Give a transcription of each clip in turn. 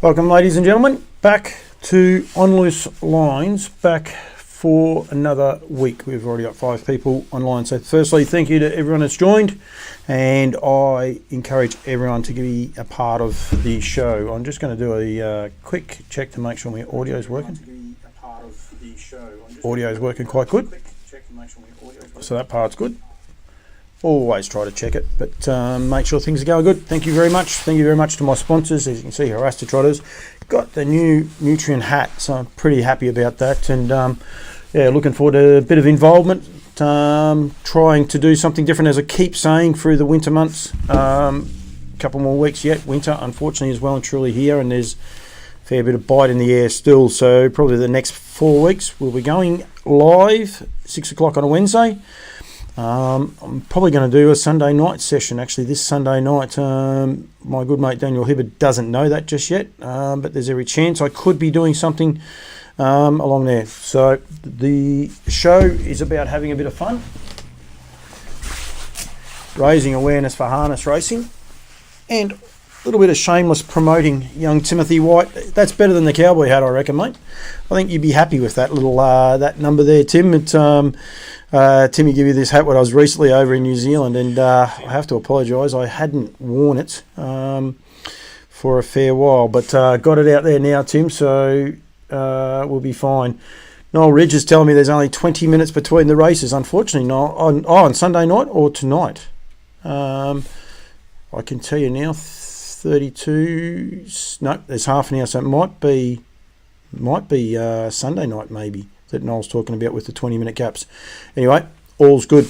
Welcome, ladies and gentlemen, back to On Loose Lines, back for another week. We've already got 5 people online. So firstly, thank you to everyone that's joined, and I encourage everyone to be a part of the show. I'm just going to do a quick check to make sure my audio is working. Audio is working quite good, so that part's good. Always try to check it, but make sure things are going good. Thank you very much. Thank you very much to my sponsors. As you can see, Harasta Trotters got the new nutrient hat, so I'm pretty happy about that. And yeah, looking forward to a bit of involvement, trying to do something different, as I keep saying, through the winter months. Couple more weeks yet. Winter, unfortunately, is well and truly here, and there's a fair bit of bite in the air still. So probably the next 4 weeks we'll be going live 6 o'clock on a Wednesday. I'm probably going to do a Sunday night session, actually, this Sunday night. My good mate Daniel Hibberd doesn't know that just yet, but there's every chance I could be doing something along there. So the show is about having a bit of fun, raising awareness for harness racing, and a little bit of shameless promoting young Timothy White. That's better than the cowboy hat, I reckon, mate. I think you'd be happy with that little that number there, Tim. It's Timmy gave you this hat when I was recently over in New Zealand, and I have to apologise, I hadn't worn it for a fair while, but got it out there now, Tim, so we'll be fine. Noel Ridge is telling me there's only 20 minutes between the races, unfortunately, Noel, on Sunday night or tonight. I can tell you now, 32, no, there's half an hour, so it might be Sunday night maybe that Noel's talking about with the 20-minute gaps. Anyway, all's good.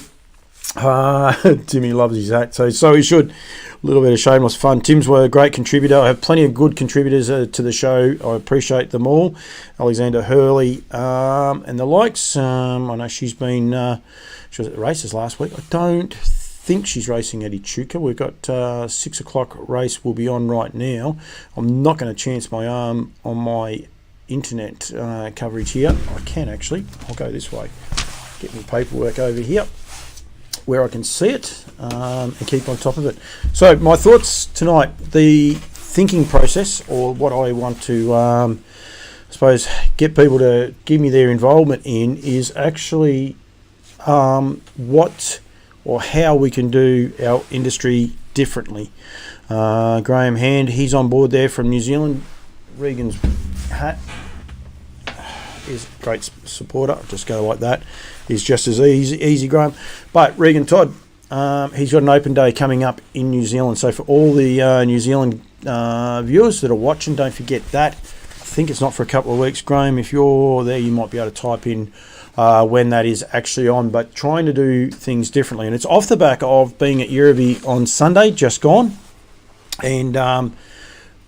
Timmy loves his hat, so he should. A little bit of shameless fun. Tim's a great contributor. I have plenty of good contributors to the show. I appreciate them all. Alexander Hurley and the likes. I know she was at the races last week. I don't think she's racing at Echuca. We've got 6 o'clock race will be on right now. I'm not going to chance my arm on my internet coverage here. I can actually. I'll go this way. Get my paperwork over here where I can see it and keep on top of it. So my thoughts tonight, the thinking process, or what I want to I suppose get people to give me their involvement in, is actually what or how we can do our industry differently. Graham Hand, he's on board there from New Zealand. Regan's hat is a great supporter. Just go like that. He's just as easy, Graham. But Regan Todd, he's got an open day coming up in New Zealand. So for all the New Zealand viewers that are watching, don't forget that. I think it's not for a couple of weeks, Graham. If you're there, you might be able to type in when that is actually on. But trying to do things differently, and it's off the back of being at Euroby on Sunday, just gone, and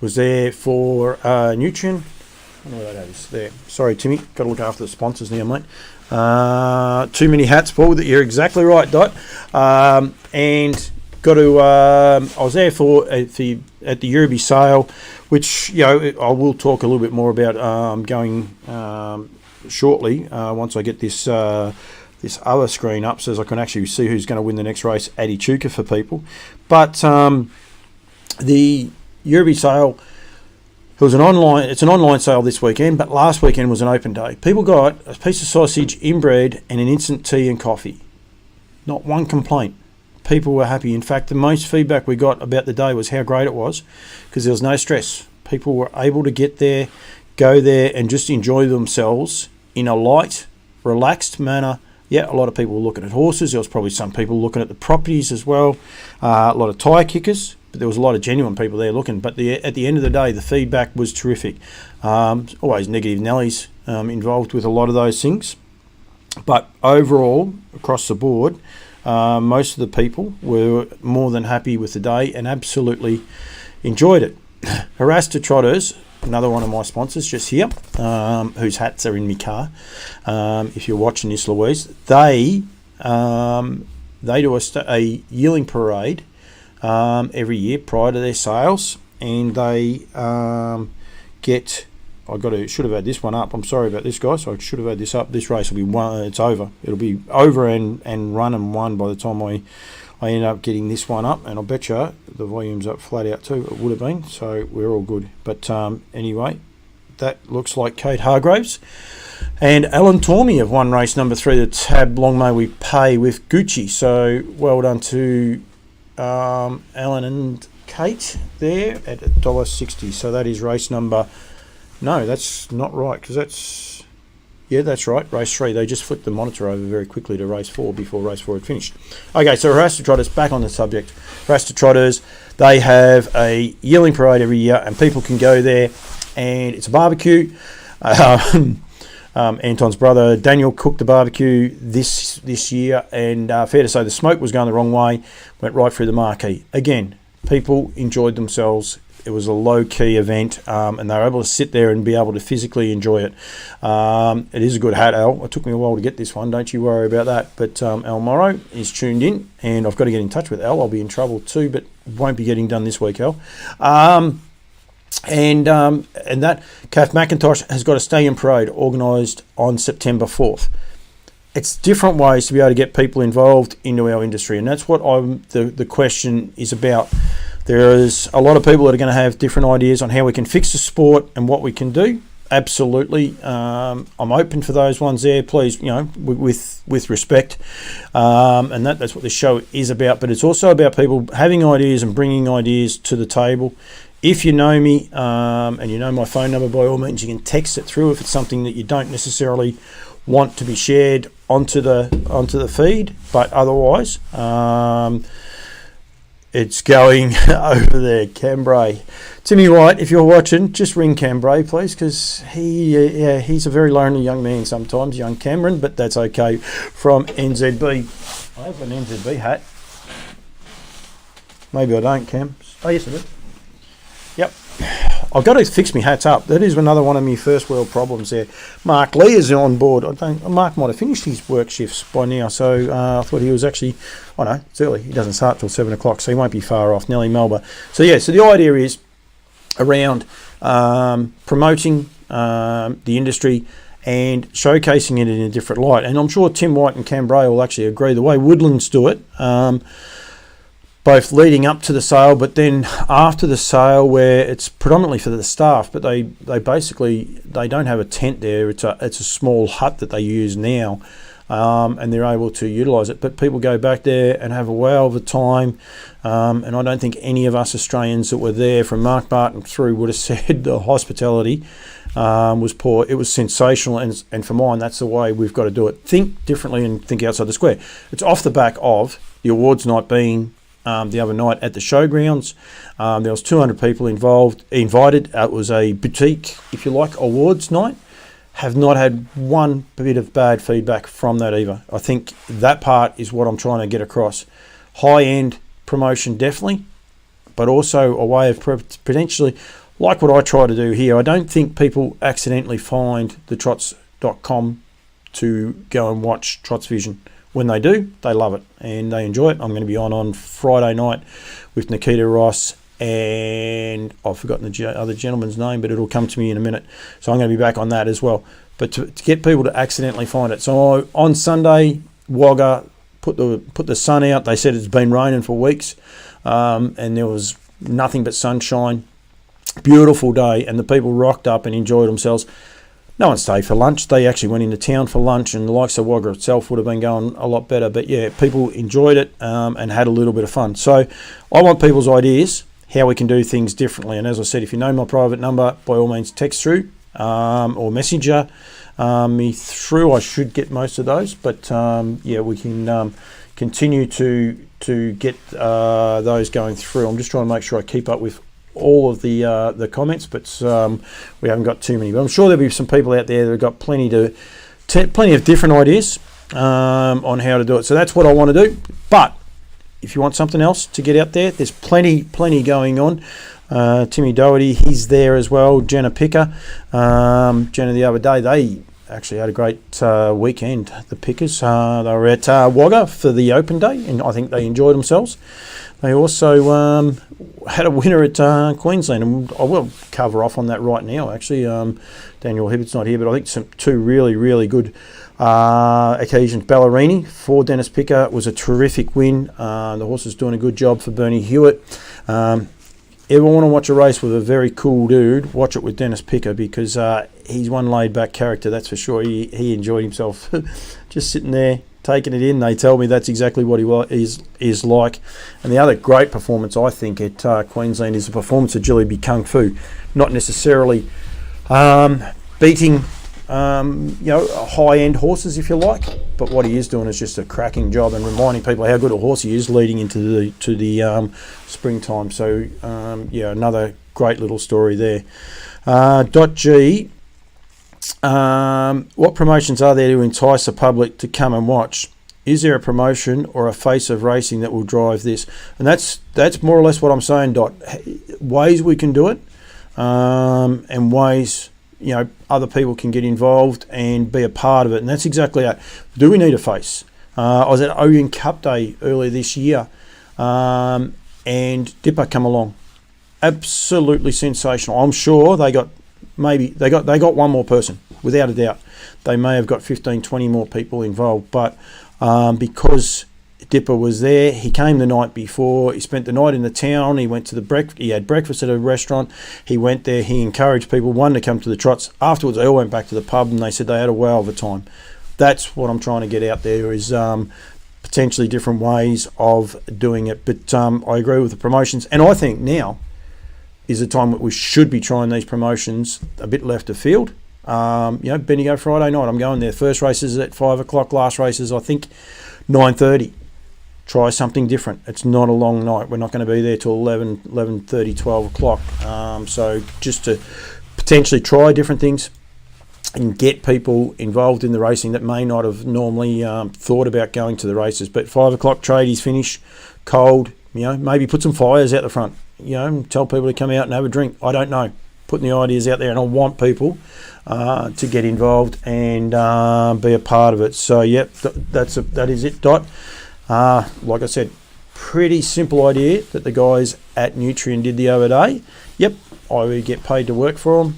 was there for Nutrien. I don't know where that is. There. Sorry, Timmy. Got to look after the sponsors now, mate. Too many hats, Paul. You're exactly right, Dot. And got to. I was there for at the Euroby sale, which I will talk a little bit more about going shortly once I get this other screen up, so as I can actually see who's going to win the next race at Echuca for people. But the Euroby sale. It's an online sale this weekend, but last weekend was an open day. People got a piece of sausage, inbred, and an instant tea and coffee. Not one complaint. People were happy. In fact, the most feedback we got about the day was how great it was, because there was no stress. People were able to get there, go there, and just enjoy themselves in a light, relaxed manner. Yeah, a lot of people were looking at horses. There was probably some people looking at the properties as well. A lot of tyre kickers. But there was a lot of genuine people there looking. But at the end of the day, the feedback was terrific. Always negative Nellies involved with a lot of those things. But overall, across the board, most of the people were more than happy with the day and absolutely enjoyed it. Harasta Trotters, another one of my sponsors just here, whose hats are in my car. If you're watching this, Louise, they do a yearling parade every year prior to their sales, and they get. Should have had this one up. I'm sorry about this, guys. I should have had this up. This race will be won. It's over. It'll be over and run and won by the time I ended up getting this one up, and I bet you the volume's up flat out too. It would have been, so we're all good. But anyway, that looks like Kate Hargraves. And Alan Tormey have won race number 3, the Tab Long May We Pay with Gucci. So well done to Alan and Kate there at $1.60. So that is race number... No, that's not right, because that's... Yeah, that's right, race 3. They just flipped the monitor over very quickly to race 4 before race 4 had finished. Okay, so Rasta Trotters, back on the subject. Rasta Trotters, they have a yearling parade every year, and people can go there, and it's a barbecue. Anton's brother Daniel cooked the barbecue this year, and fair to say the smoke was going the wrong way, went right through the marquee. Again, people enjoyed themselves. It was a low-key event, and they were able to sit there and be able to physically enjoy it. It is a good hat, Al. It took me a while to get this one. Don't you worry about that. But Al Morrow is tuned in, and I've got to get in touch with Al. I'll be in trouble too, but won't be getting done this week, Al. And that Kath McIntosh has got a stadium parade organised on September 4th. It's different ways to be able to get people involved into our industry, and that's what the question is about. There's a lot of people that are going to have different ideas on how we can fix the sport and what we can do. Absolutely, I'm open for those ones there. Please, with respect, and that's what this show is about. But it's also about people having ideas and bringing ideas to the table. If you know me and you know my phone number, by all means, you can text it through if it's something that you don't necessarily want to be shared onto the feed. But otherwise, it's going over there. Cambrai, Timmy White, if you're watching, just ring Cambrai, please, because he's a very lonely young man sometimes, young Cameron, but that's okay. From NZB, I have an NZB hat. Maybe I don't, Cam. Oh yes, I do. Yep. I've got to fix my hats up. That is another one of my first world problems there. Mark Lee is on board. Mark might have finished his work shifts by now, so I thought he was actually... Oh no, it's early. He doesn't start till 7 o'clock, so he won't be far off. Nellie Melba. So yeah, so the idea is around promoting the industry and showcasing it in a different light. And I'm sure Tim White and Cambrai will actually agree. The way Woodlands do it... both leading up to the sale, but then after the sale, where it's predominantly for the staff, but they don't have a tent there. It's a small hut that they use now, and they're able to utilise it. But people go back there and have a wow of a time, and I don't think any of us Australians that were there from Mark Barton through would have said the hospitality was poor. It was sensational, and for mine, that's the way we've got to do it. Think differently and think outside the square. It's off the back of the awards night being the other night at the showgrounds. There was 200 people invited. It was a boutique, if you like, awards night. Have not had one bit of bad feedback from that either. I think that part is what I'm trying to get across. High-end promotion, definitely, but also a way of potentially, like what I try to do here. I don't think people accidentally find the trots.com to go and watch Trots Vision. When they do, they love it and they enjoy it. I'm going to be on Friday night with Nikita Ross, and I've forgotten the other gentleman's name, but it'll come to me in a minute. So I'm going to be back on that as well. But to get people to accidentally find it. So on Sunday, Wagga put the sun out. They said it's been raining for weeks, and there was nothing but sunshine. Beautiful day, and the people rocked up and enjoyed themselves. No one stayed for lunch. They actually went into town for lunch, and the likes of Wagga itself would have been going a lot better. But yeah, people enjoyed it and had a little bit of fun. So I want people's ideas, how we can do things differently. And as I said, if you know my private number, by all means text through or messenger me through. I should get most of those. But yeah, we can continue to get those going through. I'm just trying to make sure I keep up with all of the comments, but we haven't got too many. But I'm sure there'll be some people out there that have got plenty of different ideas on how to do it. So that's what I want to do. But if you want something else to get out there, there's plenty going on. Timmy Doherty, he's there as well. Jenna Picker, Jenna the other day, they actually had a great weekend. The Pickers, they were at Wagga for the open day, and I think they enjoyed themselves. They also had a winner at Queensland, and I will cover off on that right now. Actually, Daniel Hibberd's not here, but I think two really good occasions. Ballerini for Dennis Picker was a terrific win. The horse is doing a good job for Bernie Hewitt. Ever want to watch a race with a very cool dude, watch it with Dennis Picker, because he's one laid-back character, that's for sure. He enjoyed himself just sitting there, taking it in. They tell me that's exactly what he is like. And the other great performance, I think, at Queensland is the performance of Jilliby Kung Fu. Not necessarily beating high-end horses, if you like, but what he is doing is just a cracking job and reminding people how good a horse he is leading into the springtime. So another great little story there. .G, what promotions are there to entice the public to come and watch? Is there a promotion or a face of racing that will drive this? And that's more or less what I'm saying, Dot. Ways we can do it, and ways other people can get involved and be a part of it. And that's exactly it. Do we need a face? I was at Oyen Cup Day earlier this year, and Dipper come along. Absolutely sensational. I'm sure they got one more person, without a doubt. They may have got 15, 20 more people involved, but because Dipper was there, he came the night before, he spent the night in the town, he went to he had breakfast at a restaurant, he went there, he encouraged people, one, to come to the trots. Afterwards, they all went back to the pub and they said they had a wow of a time. That's what I'm trying to get out there, is potentially different ways of doing it. But I agree with the promotions, and I think now is the time that we should be trying these promotions a bit left of field. Bendigo Friday night, I'm going there. First race is at 5 o'clock, last race is, I think, 9:30. Try something different. It's not a long night. We're not going to be there till 11:30, 12 o'clock. So just to potentially try different things and get people involved in the racing that may not have normally thought about going to the races. But 5 o'clock tradies finish, cold, maybe put some fires out the front, tell people to come out and have a drink. I don't know. Putting the ideas out there, and I want people to get involved and be a part of it. So, that is it, Dot. Like I said, pretty simple idea that the guys at Nutrien did the other day. Yep, I would get paid to work for them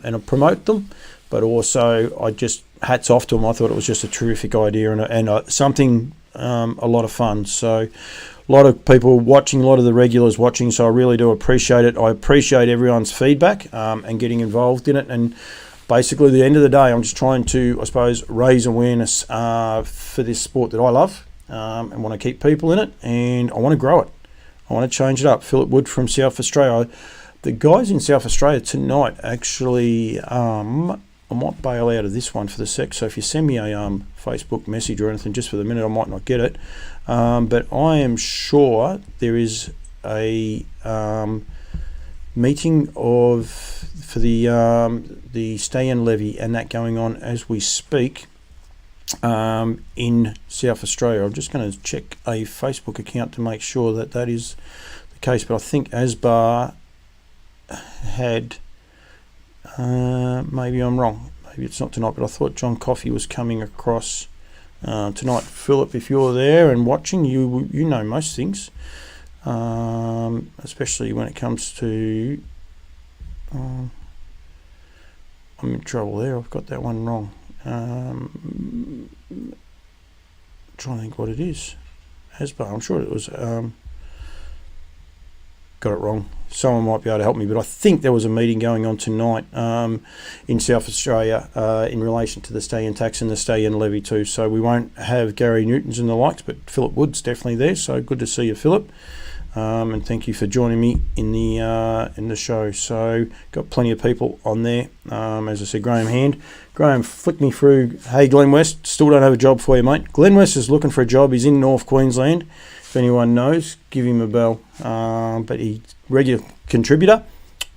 and I promote them, but also I just hats off to them. I thought it was just a terrific idea and something a lot of fun. So a lot of people watching, a lot of the regulars watching, so I really do appreciate it. I appreciate everyone's feedback and getting involved in it. And basically, at the end of the day, I'm just trying to, I suppose, raise awareness for this sport that I love and want to keep people in it, and I want to grow it. I want to change it up. Philip Wood from South Australia. The guys in South Australia tonight, actually, I might bail out of this one for the sec, so if you send me a Facebook message or anything just for the minute, I might not get it. But I am sure there is a meeting for the stay-in levy and that going on as we speak in South Australia. I'm just going to check a Facebook account to make sure that is the case, but I think Asbar had, maybe I'm wrong, maybe it's not tonight, but I thought John Coffey was coming across tonight. Philip, if you're there and watching, you know most things, especially when it comes to I'm in trouble there. I've got that one wrong. Trying to think what it is. Asbar, I'm sure it was got it wrong. Someone might be able to help me, but I think there was a meeting going on tonight in South Australia in relation to the stay-in tax and the stay-in levy too. So we won't have Gary Newtons and the likes, but Philip Wood's definitely there. So good to see you, Philip, and thank you for joining me in the show. So got plenty of people on there. As I said, Graham flicked me through. Hey, Glenn West, still don't have a job for you, mate. Glenn West is looking for a job. He's in North Queensland. If anyone knows, give him a bell. But he's regular contributor.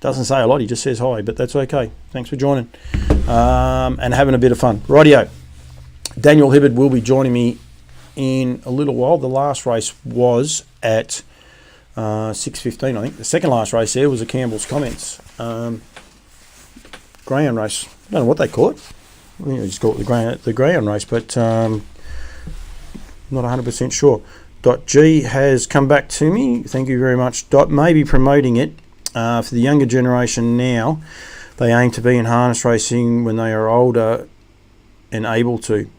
Doesn't say a lot, he just says hi, but that's okay. Thanks for joining and having a bit of fun. Rightio. Daniel Hibberd will be joining me in a little while. The last race was at 6:15, I think. The second last race there was a Campbell's Comments greyhound race. I don't know what they call it. I think they just call it the greyhound race, but not 100% sure. .G has come back to me. Thank you very much. Maybe promoting it for the younger generation now. They aim to be in harness racing when they are older. and able to.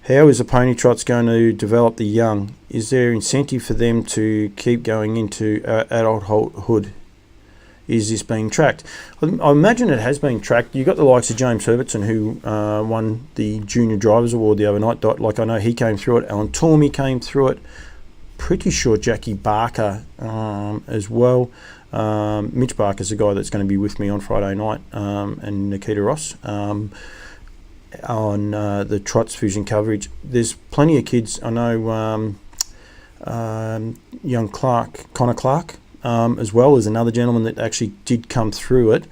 How is the pony trots going to develop the young? Is there incentive for them to keep going into adulthood? Is this being tracked? I imagine it has been tracked. You've got the likes of James Herbertson, who won the Junior Drivers Award the other night. Like, I know he came through it. Alan Tormey came through it. Pretty sure Jackie Barker as well. Mitch Barker's the guy that's going to be with me on Friday night, and Nikita Ross. On the Trots Fusion coverage. There's plenty of kids. I know young Connor Clark, as well as another gentleman that actually did come through it.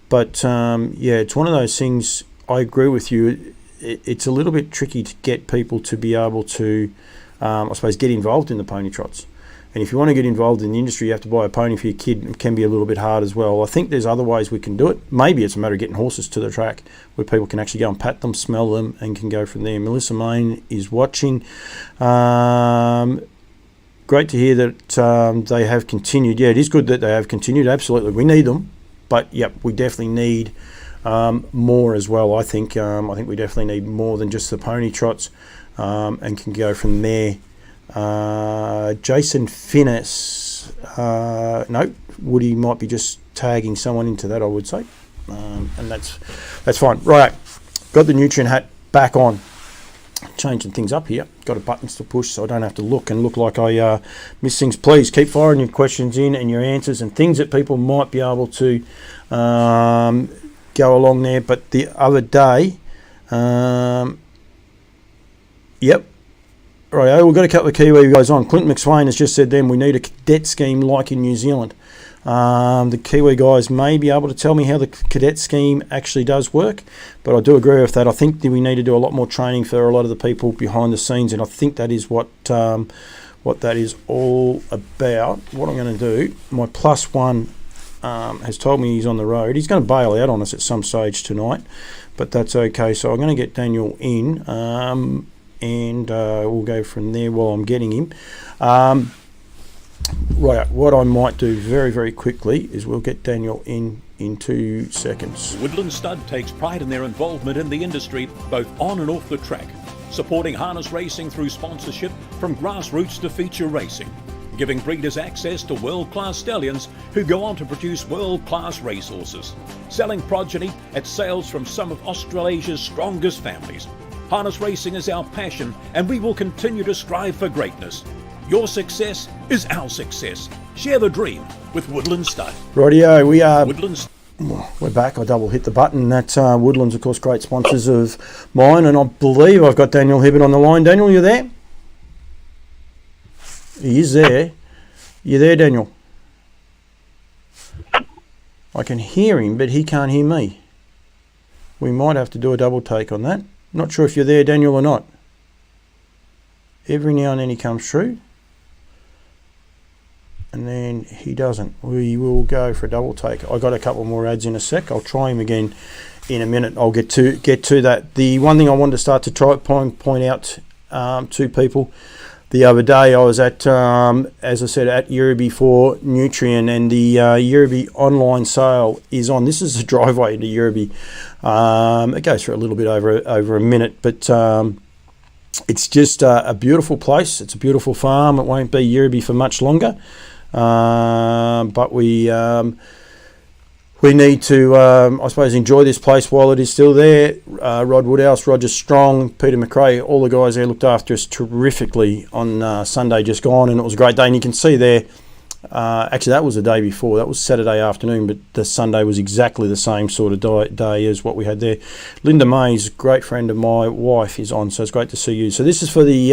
But yeah, it's one of those things. I agree with you. It's a little bit tricky to get people to be able to, I suppose, get involved in the pony trots. And if you want to get involved in the industry, you have to buy a pony for your kid. It can be a little bit hard as well. I think there's other ways we can do it. Maybe it's a matter of getting horses to the track where people can actually go and pat them, smell them, and can go from there. Melissa Main is watching. Great to hear that they have continued. Yeah, it is good that they have continued. Absolutely. We need them. But, yep, we definitely need more as well, I think. I think we definitely need more than just the pony trots, and can go from there. Jason Finnis, no, Woody might be just tagging someone into that, I would say, and that's fine. Right, got the nutrient hat back on, changing things up here. Got a buttons to push, so I don't have to look like I miss things. Please keep firing your questions in and your answers and things that people might be able to go along there. But the other day, yep. Right, we've got a couple of Kiwi guys on. Clint McSwain has just said then we need a cadet scheme like in New Zealand. The Kiwi guys may be able to tell me how the cadet scheme actually does work, but I do agree with that. I think that we need to do a lot more training for a lot of the people behind the scenes, and I think that is what that is all about. What I'm going to do, my +1 has told me he's on the road. He's going to bail out on us at some stage tonight, but that's okay. So I'm going to get Daniel in. And we'll go from there while I'm getting him. Right, what I might do very, very quickly is we'll get Daniel in 2 seconds. Woodland Stud takes pride in their involvement in the industry, both on and off the track, supporting harness racing through sponsorship from grassroots to feature racing, giving breeders access to world-class stallions who go on to produce world-class racehorses, selling progeny at sales from some of Australasia's strongest families. Harness racing is our passion, and we will continue to strive for greatness. Your success is our success. Share the dream with Woodland Stud. Rightio, we're back. I double hit the button. That's Woodland's, of course, great sponsors of mine, and I believe I've got Daniel Hibberd on the line. Daniel, you there? He is there. You there, Daniel? I can hear him, but he can't hear me. We might have to do a double take on that. Not sure if you're there, Daniel, or not. Every now and then he comes through, and then he doesn't. We will go for a double take. I got a couple more ads in a sec. I'll try him again in a minute. I'll get to that. The one thing I wanted to start to try point out to people. The other day I was at, as I said, at Euroby for Nutrien, and the Euroby online sale is on. This is the driveway into Euroby. It goes for a little bit over a minute, but it's just a beautiful place. It's a beautiful farm. It won't be Euroby for much longer, but we need to, I suppose, enjoy this place while it is still there. Rod Woodhouse, Roger Strong, Peter McRae, all the guys there looked after us terrifically on Sunday just gone, and it was a great day. And you can see there, actually that was the day before. That was Saturday afternoon, but the Sunday was exactly the same sort of day as what we had there. Linda Mays, a great friend of my wife, is on, so it's great to see you. So this is for the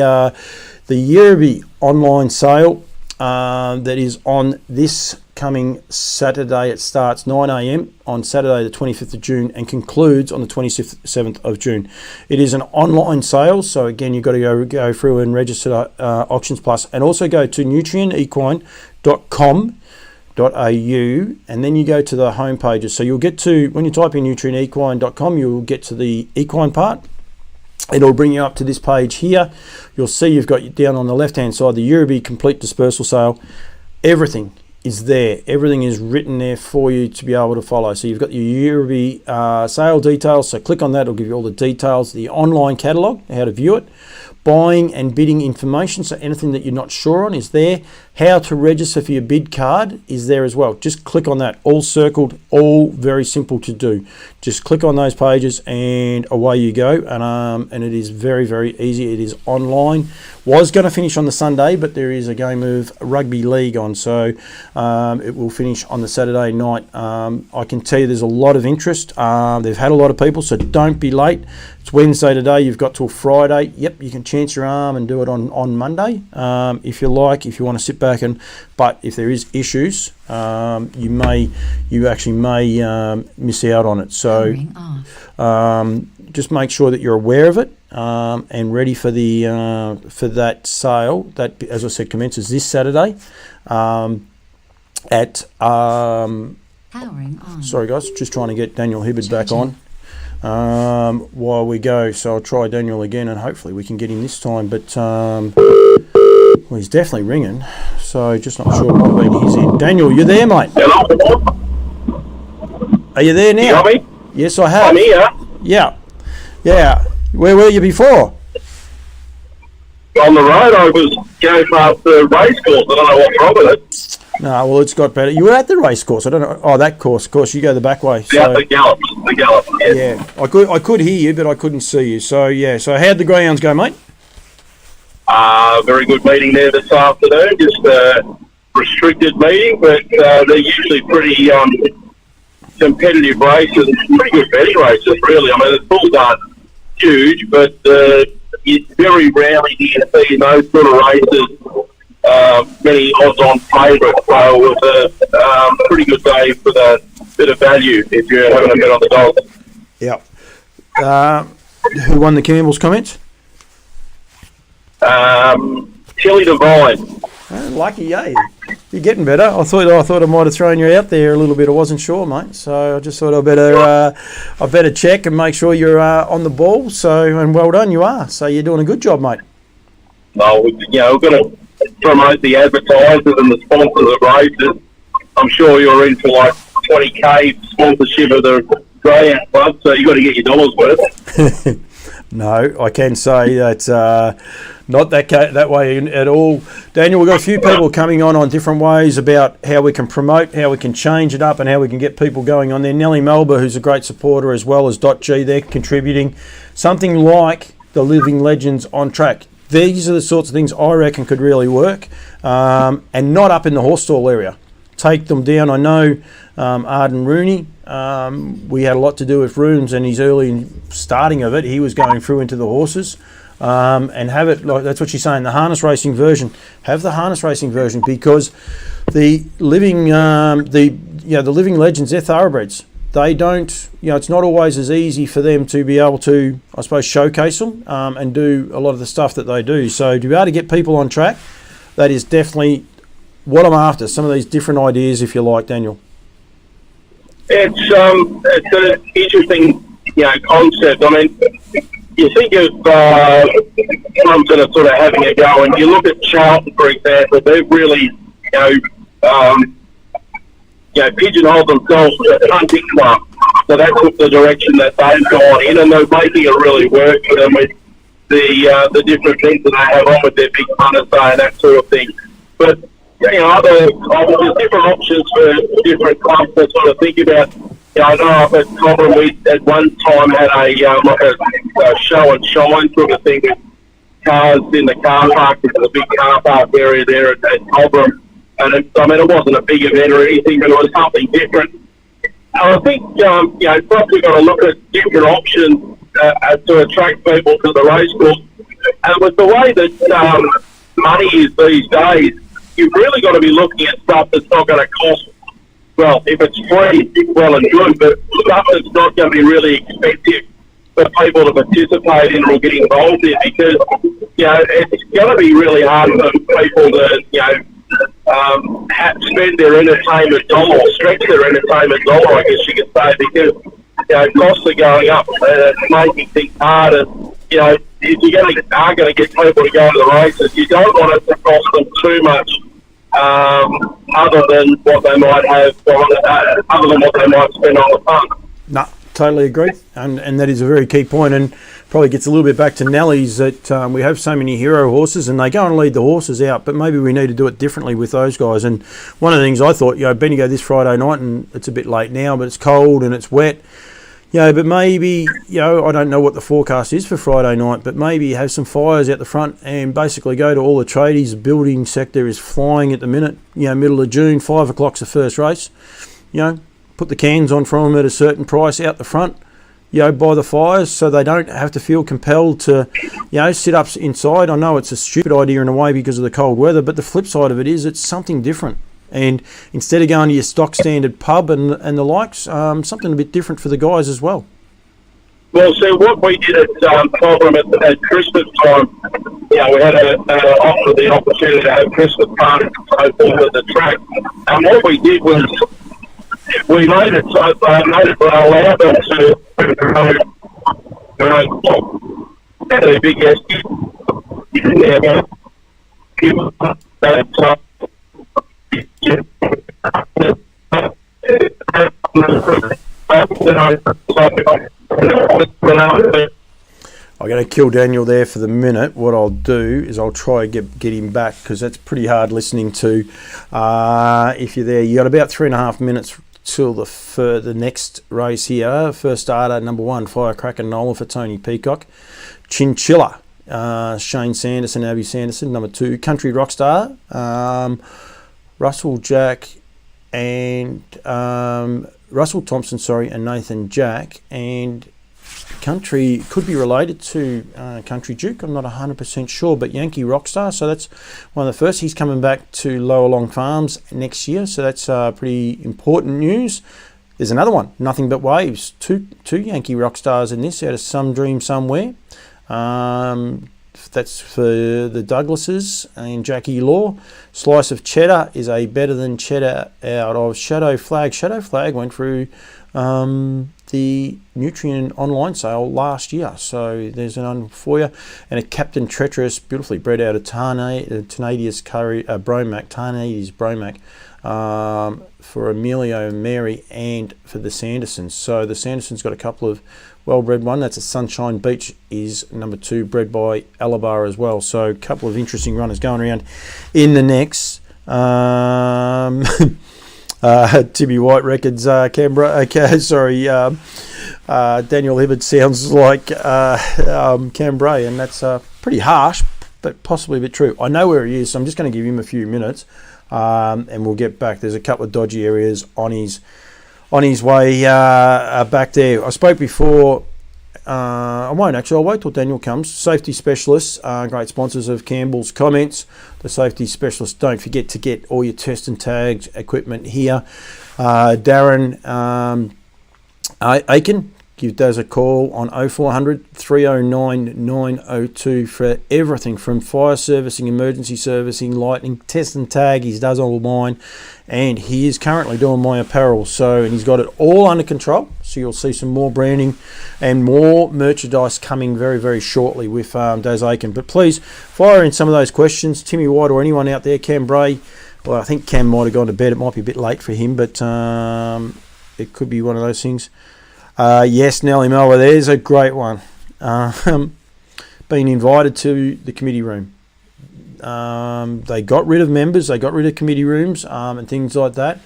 Euroby online sale that is on this coming Saturday. It starts 9 a.m. on Saturday the 25th of June and concludes on the 27th of June. It is an online sale, so again you've got to go through and register Auctions Plus, and also go to nutrienequine.com.au, and then you go to the home pages. So you'll get to, when you type in nutrienequine.com, you'll get to the equine part. It'll bring you up to this page here. You'll see you've got down on the left hand side the Euroby complete dispersal sale. Everything is there. Everything is written there for you to be able to follow. So you've got your Hibberd sale details. So click on that. It'll give you all the details. The online catalogue, how to view it. Buying and bidding information. So anything that you're not sure on is there. How to register for your bid card is there as well. Just click on that. All circled. All very simple to do. Just click on those pages and away you go. And it is very, very easy. It is online. Was going to finish on the Sunday, but there is a game of rugby league on, so it will finish on the Saturday night. I can tell you there's a lot of interest. They've had a lot of people, so don't be late. It's Wednesday today. You've got till Friday. Yep, you can chance your arm and do it on Monday if you like. If you want to sit back but if there is issues, you actually may miss out on it. So just make sure that you're aware of it. And ready for that sale that, as I said, commences this Saturday at powering on. Sorry guys, just trying to get Daniel Hibberd back on while we go. So I'll try Daniel again and hopefully we can get him this time. But well, he's definitely ringing, so just not sure what when he's in. Daniel, you there, mate? Hello. Are you there now? You got me? Yes, I have. I'm here. Yeah. Where were you before? On the road, I was going past the race course. I don't know what's wrong with it. No, well, it's got better. You were at the race course. I don't know. Oh, that course. Of course, you go the back way. Yeah, the gallop. Yeah, I could hear you, but I couldn't see you. So, yeah. So, how'd the greyhounds go, mate? Very good meeting there this afternoon. Just a restricted meeting, but they're usually pretty competitive races. Pretty good betting races, really. I mean, the bulls aren't huge, but you very rarely do you see in those sort of races many odds-on favourites. So it was a pretty good day for the bit of value if you're having a bet on the dogs. Yep. Who won the Campbell's comments? Tilly Devine. Lucky, eh? You're getting better. I thought I might have thrown you out there a little bit. I wasn't sure, mate. So I just thought I better check and make sure you're on the ball. So, and well done, you are. So you're doing a good job, mate. Well, we've got to promote the advertisers and the sponsors of races. I'm sure you're in for like 20k sponsorship of the Greyhound Club, so you've got to get your dollars worth. No, I can say that's not that way at all. Daniel, we've got a few people coming on different ways about how we can promote, how we can change it up and how we can get people going on there. Nellie Melba, who's a great supporter, as well as .G, they're contributing. Something like the Living Legends on track. These are the sorts of things I reckon could really work, and not up in the horse stall area. Take them down. I know Arden Rooney, we had a lot to do with rooms and his early starting of it. He was going through into the horses, and have it like that's what she's saying. The harness racing version. Have the harness racing version, because the living the Living Legends, they're thoroughbreds. They don't, it's not always as easy for them to be able to, I suppose, showcase them and do a lot of the stuff that they do. So to be able to get people on track, that is definitely what I'm after. Some of these different ideas, if you like, Daniel. It's an interesting, concept. I mean, you think of clubs that are sort of having a go, and you look at Charlton, for example. They've really, pigeonholed themselves as a hunting club. So that's the direction that they've gone in, and they're making it really work for them with the different things that they have on with their big hunters and that sort of thing. But there's different options for different clubs to sort of think about. I know up at Cobram we at one time had a show and shine sort of thing with cars in the car park. There's a big car park area there at Cobram. And it wasn't a big event or anything, but it was something different. And I think, perhaps we've got to look at different options to attract people to the race course. And with the way that money is these days, you've really got to be looking at stuff that's not going to cost, well, if it's free, well and good, but stuff that's not going to be really expensive for people to participate in or get involved in, because, it's going to be really hard for people to, spend their entertainment dollar, or stretch their entertainment dollar, I guess you could say, because costs are going up and it's making things harder. If you are going to get people to go to the races, you don't want it to cost them too much other than what they might have other than what they might spend on the fund. No, totally agree, and that is a very key point, and probably gets a little bit back to Nelly's that we have so many hero horses and they go and lead the horses out, but maybe we need to do it differently with those guys. And one of the things I thought, Bendigo this Friday night, and it's a bit late now, but it's cold and it's wet, but maybe, I don't know what the forecast is for Friday night, but maybe have some fires out the front and basically go to all the tradies. The building sector is flying at the minute, middle of June, 5 o'clock's the first race, put the cans on from them at a certain price out the front, by the fires, so they don't have to feel compelled to, sit up inside. I know it's a stupid idea in a way because of the cold weather, but the flip side of it is it's something different. And instead of going to your stock standard pub and the likes, something a bit different for the guys as well. Well, so what we did at Cobram at Christmas time, we had the opportunity to have Christmas parties and so forth at the track. And what we did was we made it so allowed them to a big I'm going to kill Daniel there for the minute. What I'll do is I'll try to get him back, because that's pretty hard listening to. If you're there, you got about 3.5 minutes till the next race here. First starter, number 1, Firecracker Nola for Tony Peacock. Chinchilla, Shane Sanderson, Abby Sanderson. Number 2, Country Rockstar, Russell Jack and Russell Thompson, and Nathan Jack. And Country could be related to Country Duke. I'm not 100% sure, but Yankee Rockstar. So that's one of the first. He's coming back to Lower Long Farms next year, so that's pretty important news. There's another one, Nothing But Waves. Two Yankee Rockstars in this, out of Some Dream Somewhere. That's for the Douglases and Jackie Law. Slice of Cheddar is a Better Than Cheddar out of Shadow Flag. Shadow Flag went through the Nutrient online sale last year, so there's an for you. And a Captain Treacherous, beautifully bred out of Tanadius Bromac, Tanadius Bromac, for Emilio and Mary, and for the Sandersons. So the Sandersons got a couple of well-bred one. That's a Sunshine Beach, is number 2, bred by Alabar as well. So a couple of interesting runners going around in the next. Timmy White Records, Canberra. Okay, sorry. Daniel Hibberd sounds like Canberra, and that's pretty harsh, but possibly a bit true. I know where he is, so I'm just going to give him a few minutes, and we'll get back. There's a couple of dodgy areas on his way back there. I spoke before. I won't actually. I'll wait till Daniel comes. Safety specialists, great sponsors of Campbell's Comments. The safety specialists, don't forget to get all your test and tags equipment here. Darren Aiken, give Daz a call on 0400 309 902 for everything from fire servicing, emergency servicing, lightning, test and tag. He does all mine, and he is currently doing my apparel. And he's got it all under control. So you'll see some more branding and more merchandise coming very, very shortly with Daz Aiken. But please fire in some of those questions. Timmy White or anyone out there, Cam Bray. Well, I think Cam might have gone to bed. It might be a bit late for him, but it could be one of those things. Yes, Nellie Melba, there's a great one. Being invited to the committee room. They got rid of members, they got rid of committee rooms and things like that,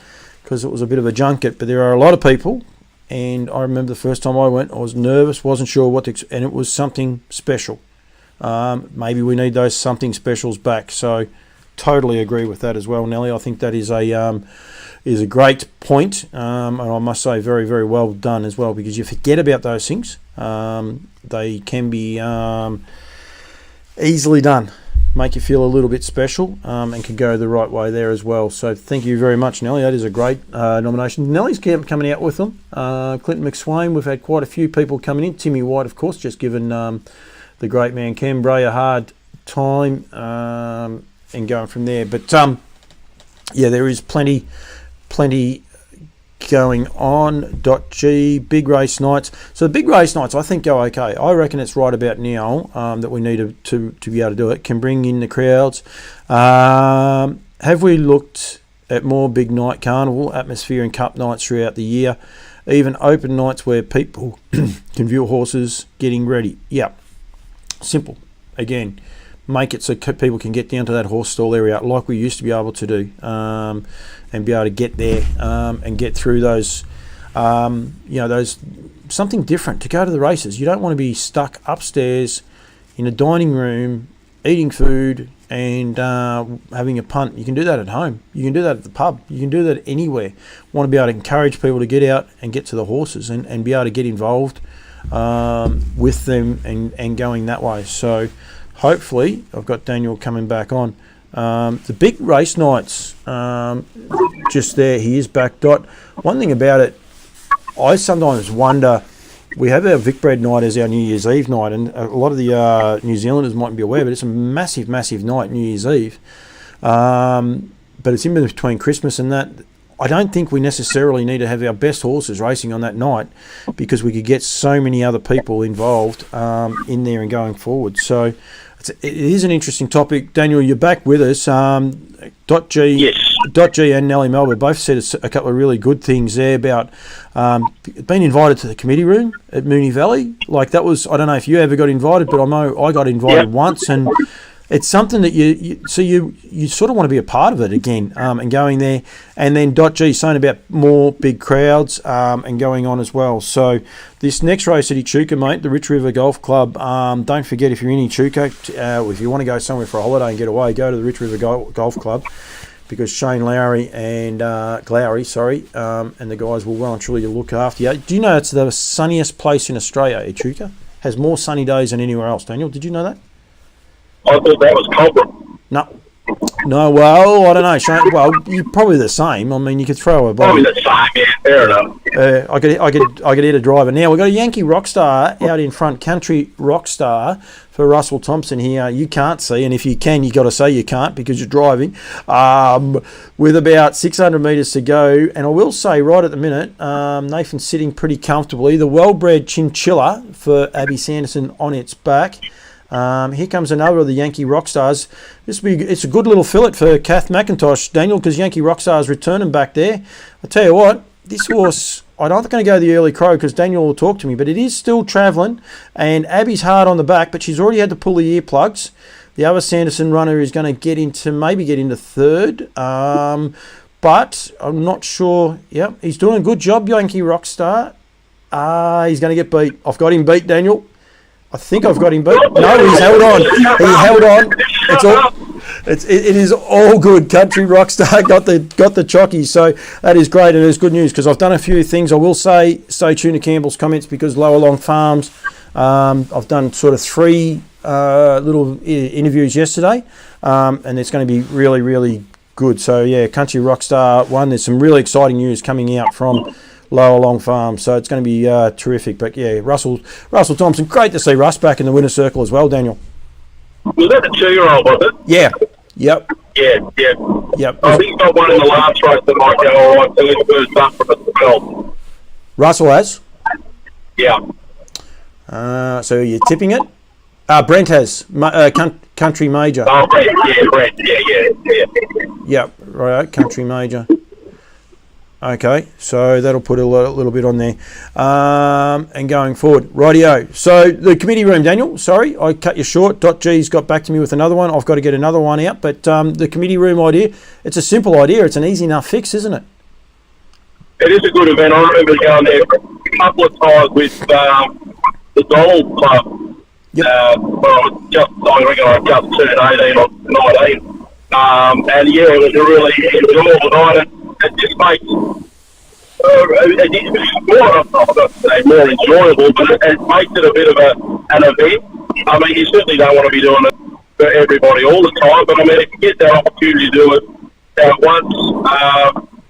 because it was a bit of a junket. But there are a lot of people, and I remember the first time I went, I was nervous, wasn't sure what to and it was something special. Maybe we need those something specials back. So totally agree with that as well, Nellie. I think that is a great point, and I must say very, very well done as well, because you forget about those things. They can be easily done, make you feel a little bit special, and can go the right way there as well. So thank you very much, Nellie. That is a great nomination. Nellie's coming out with them. Clinton McSwain, we've had quite a few people coming in. Timmy White, of course, just given the great man Cam Bray a hard time, and going from there. But yeah, there is plenty going on. G big race nights. So the big race nights, I think, go okay. I reckon it's right about now that we need to be able to do it. Can bring in the crowds. have we looked at more big night carnival atmosphere and cup nights throughout the year, even open nights where people can view horses getting ready? Yeah, simple. Again, make it so people can get down to that horse stall area like we used to be able to do, and be able to get there and get through those, those something different to go to the races. You don't want to be stuck upstairs in a dining room eating food and having a punt. You can do that at home. You can do that at the pub. You can do that anywhere. Want to be able to encourage people to get out and get to the horses and be able to get involved with them and going that way. So hopefully, I've got Daniel coming back on. The big race nights, just there, he is back. Dot. One thing about it, I sometimes wonder, we have our Vicbred night as our New Year's Eve night, and a lot of the New Zealanders mightn't be aware, but it's a massive, massive night, New Year's Eve. But it's in between Christmas and that. I don't think we necessarily need to have our best horses racing on that night, because we could get so many other people involved in there and going forward. So it is an interesting topic. Daniel, you're back with us. G Yes. G and Nellie Melba both said a couple of really good things there about being invited to the committee room at Moonee Valley. Like, that was, I don't know if you ever got invited, but I know I got invited once, and it's something that you sort of want to be a part of it again, and going there. And then G saying about more big crowds and going on as well. So this next race at Echuca, mate, the Rich River Golf Club, don't forget, if you're in Echuca, if you want to go somewhere for a holiday and get away, go to the Rich River Golf Club, because Shane Glowry and the guys will well and truly look after you. Do you know it's the sunniest place in Australia, Echuca? Has more sunny days than anywhere else. Daniel, did you know that? I thought that was Culver. No, well, I don't know, Shane. Well, you're probably the same. I mean, you could throw a body. Probably the same, yeah, fair enough. I could hit a driver. Now, we've got a Yankee Rockstar out in front, Country Rockstar for Russell Thompson here. You can't see, and if you can, you've got to say you can't because you're driving, with about 600 metres to go. And I will say, right at the minute, Nathan's sitting pretty comfortably. The well-bred Chinchilla for Abby Sanderson on its back. Here comes another of the Yankee Rockstars. It's a good little fillet for Kath McIntosh, Daniel, because Yankee Rockstar's returning back there. I tell you what, this horse, I'm not going to go the early crow because Daniel will talk to me, but it is still travelling, and Abby's hard on the back, but she's already had to pull the earplugs. The other Sanderson runner is going to maybe get into third, but I'm not sure. Yep, he's doing a good job, Yankee Rockstar. He's going to get beat. I've got him beat, Daniel. I think I've got him beat. No, he's held on. He held on. It is all good. Country Rockstar got the chocky, so that is great, and it's good news because I've done a few things. I will say, stay tuned to Campbell's comments because Lower Long Farms. I've done sort of 3 little interviews yesterday, and it's going to be really, really good. So yeah, Country Rockstar won. There's some really exciting news coming out from Lower Long Farm, so it's going to be terrific. But yeah, Russell Thompson, great to see Russ back in the winner's circle as well, Daniel. Was that the 2-year-old, was it? Yeah. Yep. Yeah. Yep. I think he got one in the last race that might go all right, so he's first up from the 12. Russell has? Yeah. So you're tipping it? Brent has. Country Major. Oh, Brent. Yeah. Yep, right, Country Major. Okay, so that'll put a little bit on there. And going forward, rightio. So the committee room, Daniel, sorry, I cut you short. G's got back to me with another one. I've got to get another one out. But the committee room idea, it's a simple idea. It's an easy enough fix, isn't it? It is a good event. I remember going there a couple of times with the Gold Club. Yep. I just turned 18 or 19. And yeah, it was a really enjoyable night. It just makes more enjoyable, but it makes it a bit of an event. I mean, you certainly don't want to be doing it for everybody all the time, but I mean, if you get that opportunity to do it once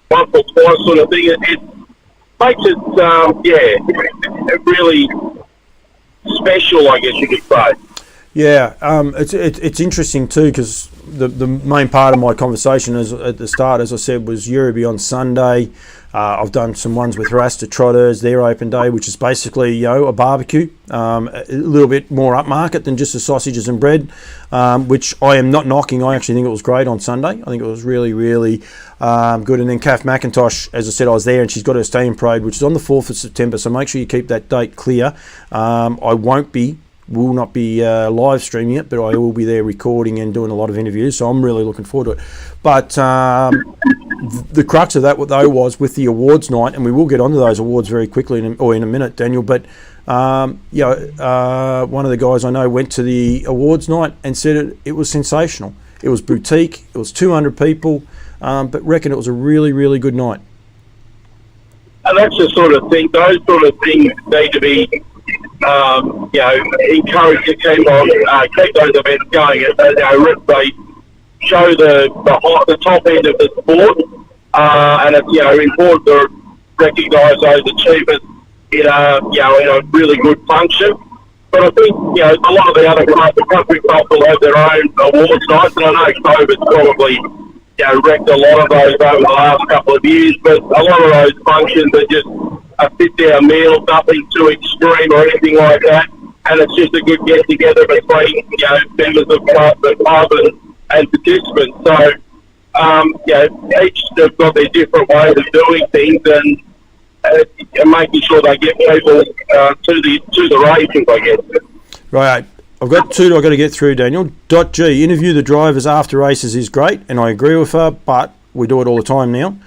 or twice sort of thing, it makes it really special, I guess you could say. Yeah, it's interesting too because the main part of my conversation at the start, as I said, was Euroby on Sunday. I've done some ones with Rasta Trotters, their open day, which is basically a barbecue, a little bit more upmarket than just the sausages and bread, which I am not knocking. I actually think it was great on Sunday. I think it was really, really good. And then Kath McIntosh, as I said, I was there, and she's got her steam parade, which is on the 4th of September. So make sure you keep that date clear. I will not be live streaming it, but I will be there recording and doing a lot of interviews, so I'm really looking forward to it. But the crux of that, though, was with the awards night, and we will get onto those awards very quickly in a minute, Daniel, but one of the guys I know went to the awards night and said it was sensational. It was boutique, it was 200 people, but reckon it was a really, really good night. And that's the sort of thing, those sort of things need to be encouraged to keep those events going. They show the top end of the sport, and it's important to recognise those achievements in a really good function. But I think a lot of the other clubs, the country clubs, will have their own awards nights, and I know COVID's probably wrecked a lot of those over the last couple of years. But a lot of those functions are just a sit-down meal, nothing too extreme or anything like that, and it's just a good get-together between members of the club and participants. So each have got their different ways of doing things, and making sure they get people to the races, I guess. Right, I've got two I've got to get through, Daniel. .G, interview the drivers after races is great, and I agree with her, but we do it all the time now.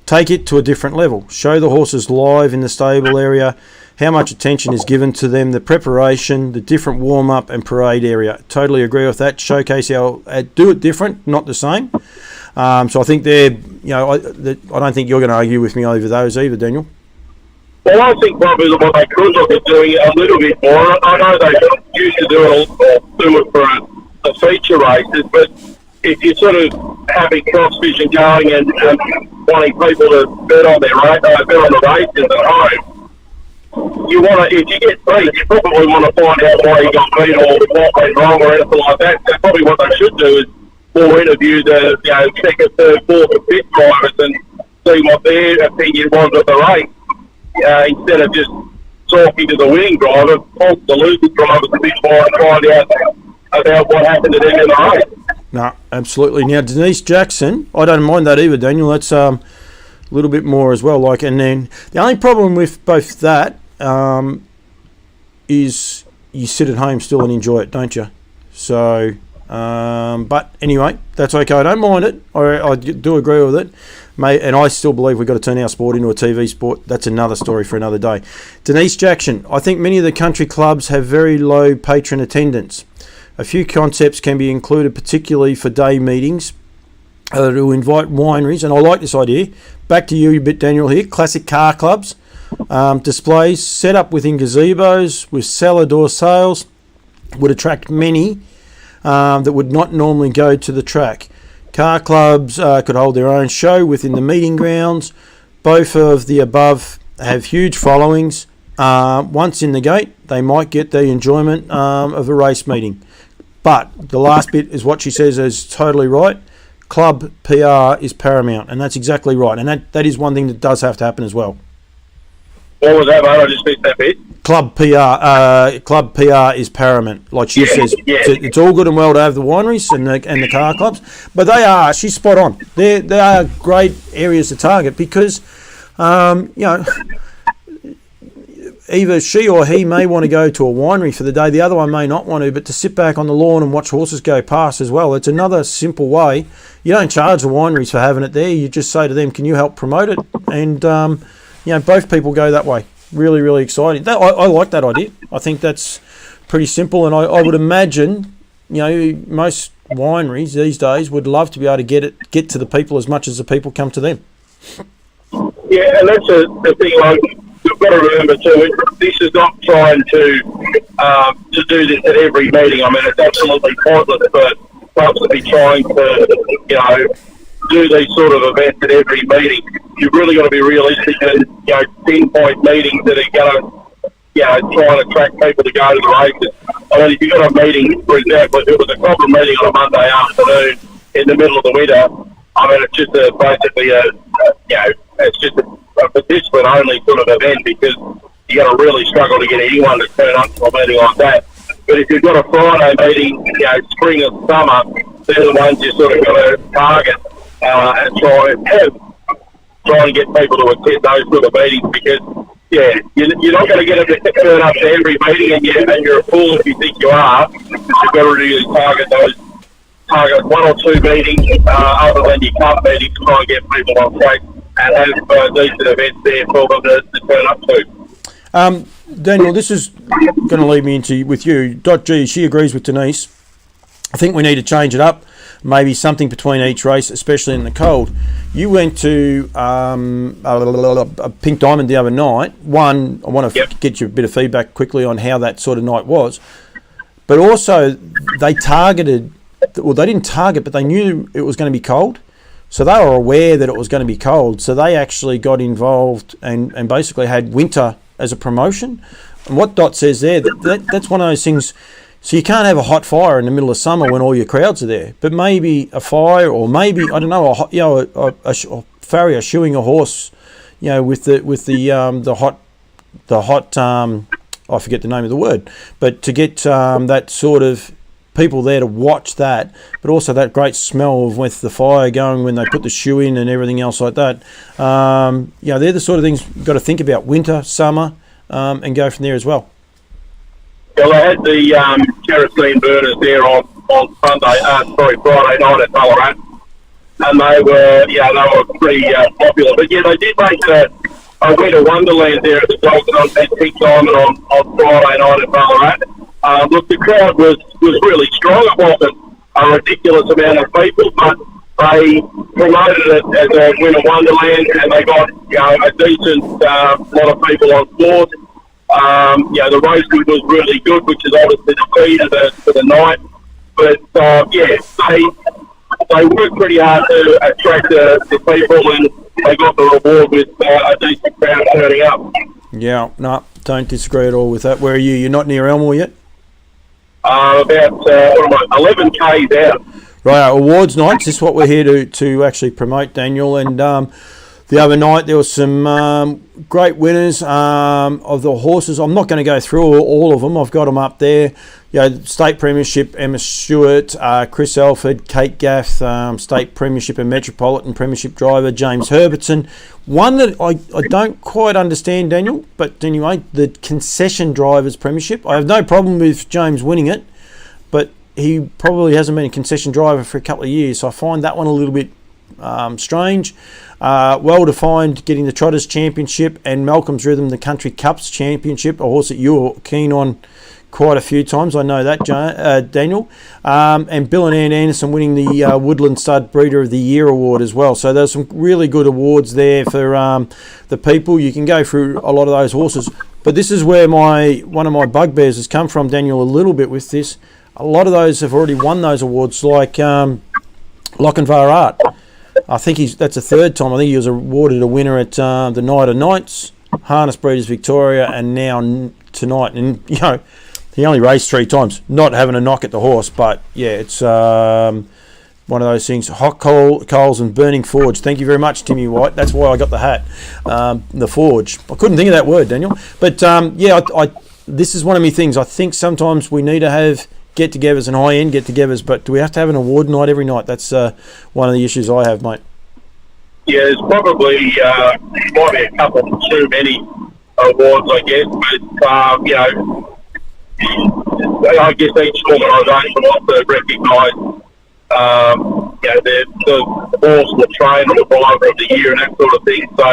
Take it to a different level. Show the horses live in the stable area, how much attention is given to them, the preparation, the different warm-up and parade area. Totally agree with that. Showcase how do it different, not the same. So I think I don't think you're going to argue with me over those either, Daniel. Well, I think probably what they could look at doing a little bit more. I know they used to do it for the feature races, but if you're sort of having cross vision going and wanting people to bet on the races at home, if you get beat, you probably want to find out why you got beat or what went wrong or anything like that. So probably what they should do is more interview the second, third, fourth, and fifth drivers and see what their opinion was of the race, instead of just talking to the winning driver, talk to the losing drivers a bit more and find out about what happened to them in the race. No, absolutely. Now, Denise Jackson, I don't mind that either, Daniel. That's a little bit more as well. And then the only problem with both that is you sit at home still and enjoy it, don't you? So, but anyway, that's okay. I don't mind it. I do agree with it. And I still believe we've got to turn our sport into a TV sport. That's another story for another day. Denise Jackson, I think many of the country clubs have very low patron attendance. A few concepts can be included, particularly for day meetings, to invite wineries, and I like this idea. Back to you a bit, Daniel, here. Classic car clubs, displays set up within gazebos with cellar door sales would attract many that would not normally go to the track. Car clubs could hold their own show within the meeting grounds. Both of the above have huge followings. Once in the gate, they might get the enjoyment of a race meeting. But the last bit is what she says is totally right. Club PR is paramount, and that's exactly right. And that is one thing that does have to happen as well. What was that, mate? I just missed that bit. Club PR is paramount. Like she says, it's all good and well to have the wineries and the car clubs, but she's spot on. They are great areas to target because, either she or he may want to go to a winery for the day, the other one may not want to, but to sit back on the lawn and watch horses go past as well. It's another simple way. You don't charge the wineries for having it there. You just say to them, can you help promote it? And, both people go that way. Really, really exciting. I like that idea. I think that's pretty simple, and I would imagine, most wineries these days would love to be able to get to the people as much as the people come to them. Yeah, and that's the thing, like, you've got to remember too, this is not trying to do this at every meeting. I mean, it's absolutely pointless for clubs to be trying to, do these sort of events at every meeting. You've really got to be realistic and, pinpoint meetings that are going to, try and attract people to go to the races. I mean, if you've got a meeting, for example, if it was a proper meeting on a Monday afternoon in the middle of the winter, I mean, it's just it's just a participant-only sort of event because you're going to really struggle to get anyone to turn up to a meeting like that. But if you've got a Friday meeting, spring or summer, they're the ones you sort of got to target and try and get people to attend those sort of meetings because, you're not going to get them to turn up to every meeting and you're a fool if you think you are. You've got to really target one or two meetings other than your cup meetings to try and get people on track and have decent events there for them to turn up to. Daniel, this is going to lead me into with you. .G, she agrees with Denise. I think we need to change it up. Maybe something between each race, especially in the cold. You went to a Pink Diamond the other night. One, I want to get you a bit of feedback quickly on how that sort of night was. But also, they targeted, well, they didn't target, but they knew it was going to be cold. So they were aware that it was going to be cold. So they actually got involved and basically had winter as a promotion. And what Dot says there, that's one of those things. So you can't have a hot fire in the middle of summer when all your crowds are there. But maybe a fire, or maybe I don't know, a farrier shoeing a horse, with the hot I forget the name of the word, but to get that sort of people there to watch that, but also that great smell of with the fire going when they put the shoe in and everything else like that. They're the sort of things you've got to think about: winter, summer, and go from there as well. Well, I had the kerosene burners there on Friday night at Ballarat, and they were pretty popular. But they did make a winter wonderland there at the Dalton on Pink Diamond on Friday night at Ballarat. Look, the crowd was really strong. It wasn't a ridiculous amount of people, but they promoted it as a winter wonderland, and they got a decent lot of people on board. The roasting was really good, which is obviously the key to the night. But they worked pretty hard to attract the people, and they got the reward with a decent crowd turning up. Yeah, no, don't disagree at all with that. Where are you? You're not near Elmore yet? About 11 k's out. Right, awards nights. This is what we're here to actually promote, Daniel. And the other night there was some great winners of the horses. I'm not going to go through all of them. I've got them up there. State Premiership, Emma Stewart, Chris Alford, Kate Gaff, State Premiership and Metropolitan Premiership driver, James Herbertson. One that I don't quite understand, Daniel, but anyway, the Concession Drivers Premiership. I have no problem with James winning it, but he probably hasn't been a concession driver for a couple of years, so I find that one a little bit strange. Well defined, getting the Trotters Championship and Malcolm's Rhythm, the Country Cups Championship, a horse that you were keen on quite a few times. I know that, Daniel. And Bill and Ann Anderson winning the Woodland Stud Breeder of the Year award as well. So there's some really good awards there for the people. You can go through a lot of those horses. But this is where one of my bugbears has come from, Daniel, a little bit with this. A lot of those have already won those awards, like Lochinvar Art. I think that's the third time. I think he was awarded a winner at the Night of Nights, Harness Breeders Victoria, and now tonight. And he only raced 3 times, not having a knock at the horse. But it's one of those things. Hot coals and burning forge. Thank you very much, Timmy White. That's why I got the hat. The forge. I couldn't think of that word, Daniel. But this is one of my things. I think sometimes we need to have get-togethers and high-end get-togethers, but do we have to have an award night every night? That's one of the issues I have, mate. Yeah, there's probably might be a couple too many awards, I guess, but I guess each organisation wants to recognise the horse, the trainer, the driver of the year, and that sort of thing. So,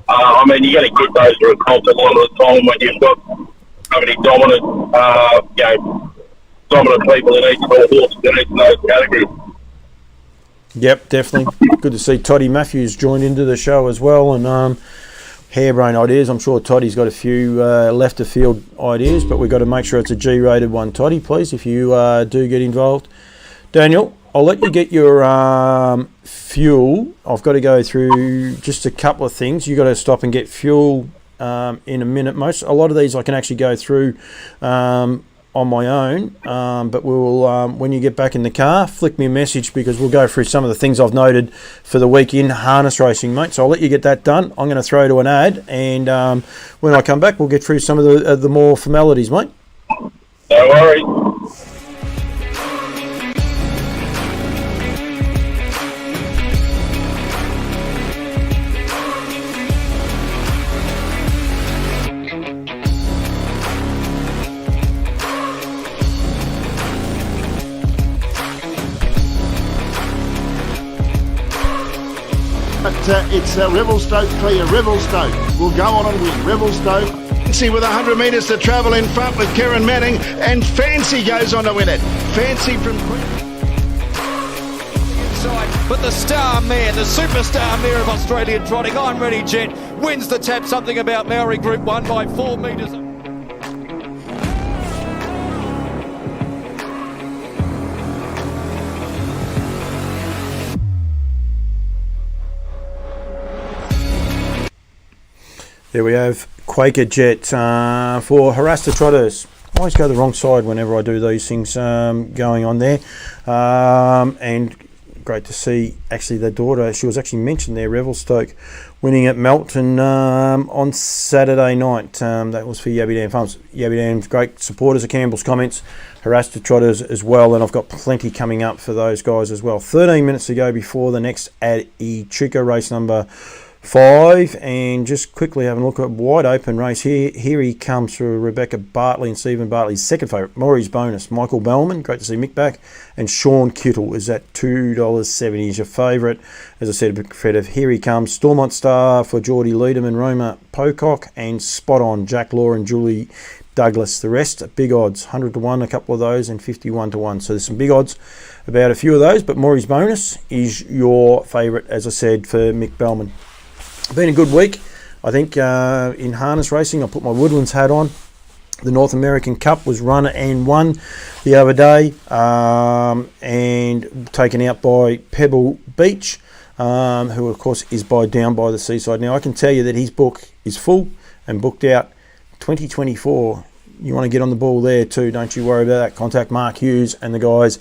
you're getting good days for a concert a lot of the time when you've got so many dominant people in each of the horses in each of those categories. Yep, definitely. Good to see Toddy Matthews join into the show as well, and harebrained ideas. I'm sure Toddy's got a few left of field ideas, but we've got to make sure it's a G-rated one. Toddy, please, if you do get involved. Daniel, I'll let you get your fuel. I've got to go through just a couple of things. You've got to stop and get fuel in a minute. A lot of these I can actually go through on my own, but we'll when you get back in the car, flick me a message because we'll go through some of the things I've noted for the week in harness racing, mate. So I'll let you get that done. I'm going to throw to an ad, and when I come back, we'll get through some of the more formalities, mate. No worries. But it's Revelstoke clear. Revelstoke will go on and win. Revelstoke. Fancy with 100 metres to travel in front with Kieran Manning, and Fancy goes on to win it. Fancy from inside, but the star mare, the superstar mare of Australian trotting, I'm Ready Jet, wins the tap. Something About Maori Group 1 by 4 metres. There we have Quaker Jet for Harasta Trotters. I always go the wrong side whenever I do these things going on there. And great to see actually their daughter, she was actually mentioned there, Revelstoke, winning at Melton on Saturday night. That was for Yabby Dam Farms. Yabby Dam's great supporters of Campbell's Comments, Harasta Trotters as well, and I've got plenty coming up for those guys as well. 13 minutes to go before the next Ad Echuca race number 5, and just quickly having a look at wide open race here. Here he comes through Rebecca Bartley and Stephen Bartley's second favourite, Maury's Bonus. Michael Bellman, great to see Mick back, and Sean Kittle is at $2.70 is your favourite. As I said, a big credit. Here he comes, Stormont Star for Geordie Leaderman, Roma Pocock, and Spot On, Jack Law and Julie Douglas. The rest, big odds, 100 to 1, a couple of those, and 51 to 1. So there's some big odds about a few of those, but Maury's Bonus is your favourite, as I said, for Mick Bellman. Been a good week, I think, in harness racing. I put my Woodlands hat on. The North American Cup was run and won the other day, and taken out by Pebble Beach, who of course is down by the seaside. Now I can tell you that his book is full and booked out 2024. You want to get on the ball there too, don't you worry about that. Contact Mark Hughes and the guys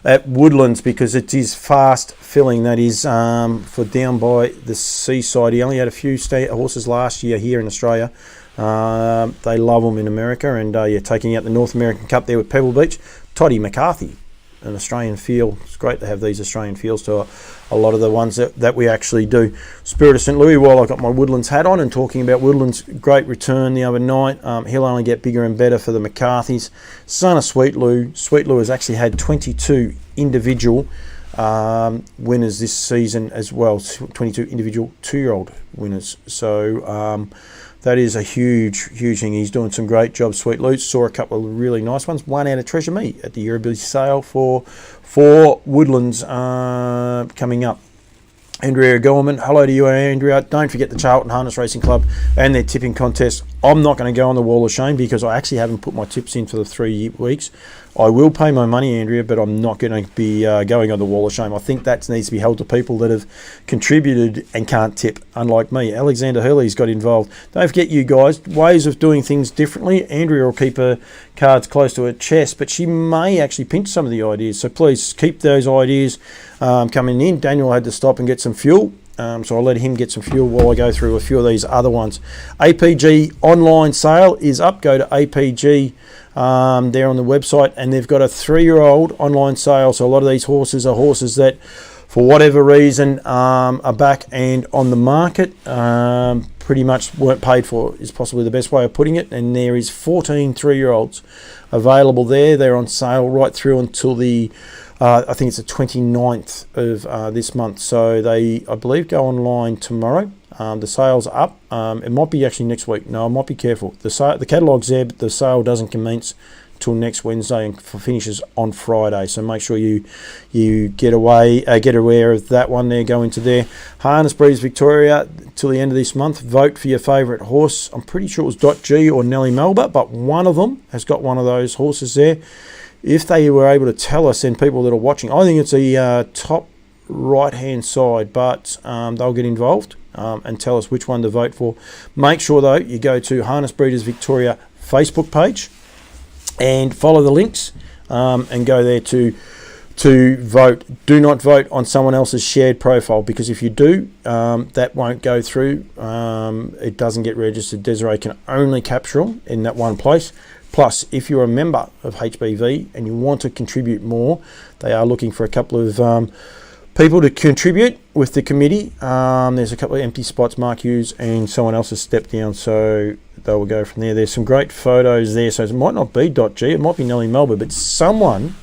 at Woodlands, because it is fast filling. That is for down by the seaside. He only had a few horses last year here in Australia. They love them in America, and taking out the North American Cup there with Pebble Beach. Toddy McCarthy, an Australian field. It's great to have these Australian fields to a lot of the ones that we actually do. Spirit of St. Louis, while I got my Woodlands hat on, and talking about Woodlands, great return the other night. He'll only get bigger and better for the McCarthys. Son of Sweet Lou. Sweet Lou has actually had 22 individual winners this season as well. 22 individual 2-year-old winners. So that is a huge thing. He's doing some great jobs, Sweet Lou. Saw a couple of really nice ones. One out of Treasure Me at the Yearabili sale for Woodlands coming up. Andrea Gorman, hello to you, Andrea. Don't forget the Charlton Harness Racing Club and their tipping contest. I'm not going to go on the wall of shame because I actually haven't put my tips in for the 3 weeks. I will pay my money, Andrea, but I'm not going to be going on the wall of shame. I think that needs to be held to people that have contributed and can't tip, unlike me. Alexander Hurley's got involved. Don't forget, you guys, ways of doing things differently. Andrea will keep her cards close to her chest, but she may actually pinch some of the ideas. So please keep those ideas coming in. Daniel had to stop and get some fuel. So I'll let him get some fuel while I go through a few of these other ones. APG online sale is up. Go to APG there on the website, and they've got a 3-year-old online sale. So a lot of these horses are horses that, for whatever reason, are back and on the market. Pretty much weren't paid for is possibly the best way of putting it. And there is 14 3-year-olds available there. They're on sale right through until the I think it's the 29th of this month. So they, I believe, go online tomorrow. The sale's up. It might be actually next week. No, I might be careful. The catalogue's there, but the sale doesn't commence till next Wednesday and finishes on Friday. So make sure you get aware of that one there. Go into there. Harness Breeders Victoria till the end of this month. Vote for your favourite horse. I'm pretty sure it was .G or Nellie Melba, but one of them has got one of those horses there. If they were able to tell us, and people that are watching, I think it's the top right-hand side, but they'll get involved and tell us which one to vote for. Make sure, though, you go to Harness Breeders Victoria Facebook page and follow the links and go there to vote. Do not vote on someone else's shared profile, because if you do, that won't go through. It doesn't get registered. Desiree can only capture them in that one place. Plus, if you're a member of HBV and you want to contribute more, they are looking for a couple of people to contribute with the committee. There's a couple of empty spots. Mark Hughes and someone else has stepped down, so they will go from there. There's some great photos there. So it might not be .G, it might be Nellie Melba, but someone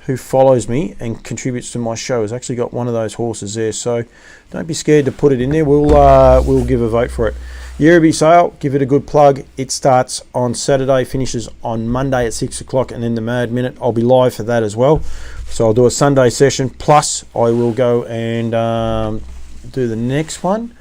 who follows me and contributes to my show has actually got one of those horses there. So don't be scared to put it in there. We'll give a vote for it. Yerriby sale, give it a good plug. It starts on Saturday, finishes on Monday at 6 o'clock, and then the Mad Minute. I'll be live for that as well. So I'll do a Sunday session, plus I will go and do the next one.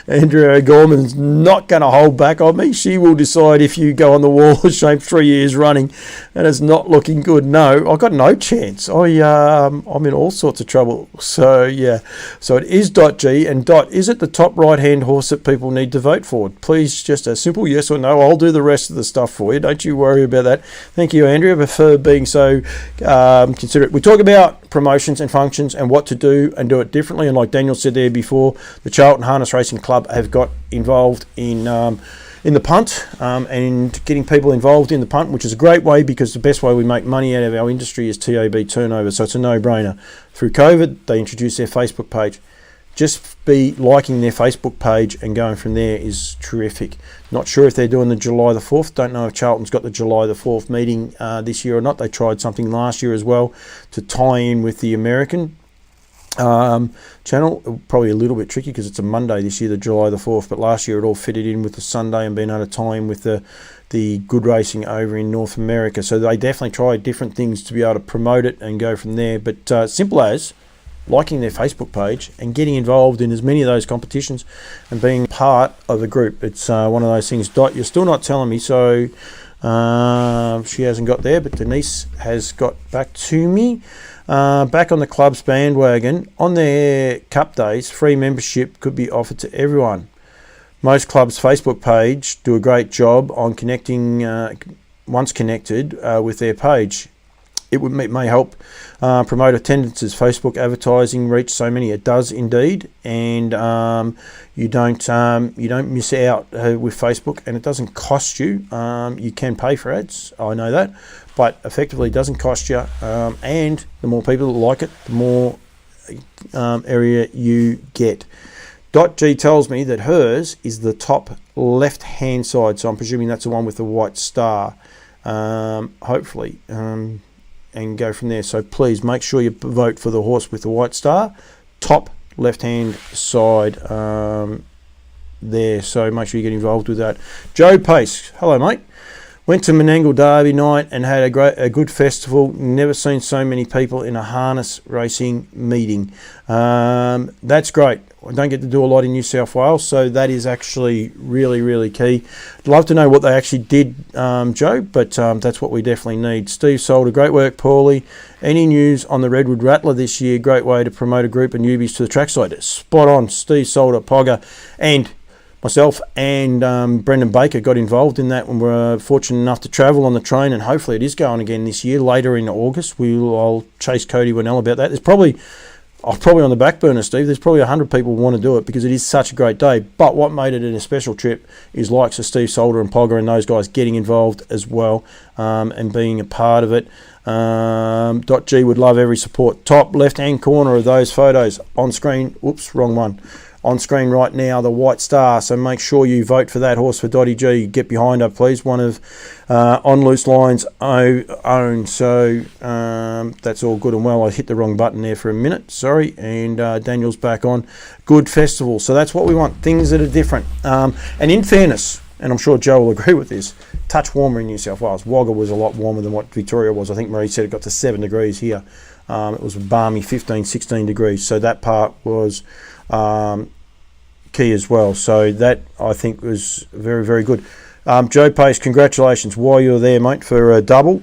Andrea O'Gorman's not going to hold back on me. She will decide if you go on the wall of shame 3 years running and it's not looking good. No, I've got no chance. I'm in all sorts of trouble. So, yeah. So it is .G, and is it the top right-hand horse that people need to vote for? Please, just a simple yes or no. I'll do the rest of the stuff for you. Don't you worry about that. Thank you, Andrea, for being so considerate. We talk about promotions and functions and what to do and do it differently. And like Daniel said there before, the Charlton Harness Racing Club have got involved in the punt and getting people involved in the punt, which is a great way, because the best way we make money out of our industry is TAB turnover. So it's a no-brainer. Through COVID, they introduced their Facebook page. Just be liking their Facebook page and going from there is terrific. Not sure if they're doing the July the 4th. Don't know if Charlton's got the July the 4th meeting this year or not. They tried something last year as well to tie in with the American channel. Probably a little bit tricky because it's a Monday this year, the July the 4th, but last year it all fitted in with the Sunday and being able to tie in with the good racing over in North America. So they definitely tried different things to be able to promote it and go from there. But simple as liking their Facebook page and getting involved in as many of those competitions and being part of a group. It's one of those things. Dot, you're still not telling me, so she hasn't got there, but Denise has got back to me. Back on the club's bandwagon, on their cup days, free membership could be offered to everyone. Most clubs' Facebook page do a great job on connecting, once connected, with their page. It may help promote attendances. Facebook advertising reach so many. It does indeed, and you don't miss out with Facebook, and it doesn't cost you. You can pay for ads, I know that, but effectively it doesn't cost you. And the more people that like it, the more area you get. .G tells me that hers is the top left-hand side, so I'm presuming that's the one with the white star. Hopefully. And go from there. So please make sure you vote for the horse with the white star, top left-hand side there. So make sure you get involved with that. Joe Pace, hello mate. Went to Menangle Derby night and had a good festival. Never seen so many people in a harness racing meeting. That's great. I don't get to do a lot in New South Wales, so that is actually really, really key. I'd love to know what they actually did, Joe, but that's what we definitely need. Steve Solder, great work, Paulie. Any news on the Redwood Rattler this year? Great way to promote a group of newbies to the trackside. Spot on, Steve Solder, Pogger, and myself and Brendan Baker got involved in that when we were fortunate enough to travel on the train, and hopefully it is going again this year, later in August. I'll chase Cody Winnell about that. There's probably on the back burner, Steve, there's probably 100 people who want to do it because it is such a great day. But what made it a special trip is likes of Steve Solder and Pogger and those guys getting involved as well and being a part of it. .G would love every support. Top left-hand corner of those photos on screen. Whoops, wrong one. On screen right now, the white star. So make sure you vote for that horse for Dottie G. Get behind her, please. One of On Loose Line's own. So that's all good and well. I hit the wrong button there for a minute. Sorry. And Daniel's back on. Good festival. So that's what we want. Things that are different. And in fairness, and I'm sure Joe will agree with this, touch warmer in New South Wales. Wagga was a lot warmer than what Victoria was. I think Marie said it got to 7 degrees here. It was balmy 15, 16 degrees. So that part was key as well. So that, I think, was very, very good. Joe Pace, congratulations while you're there, mate, for a double.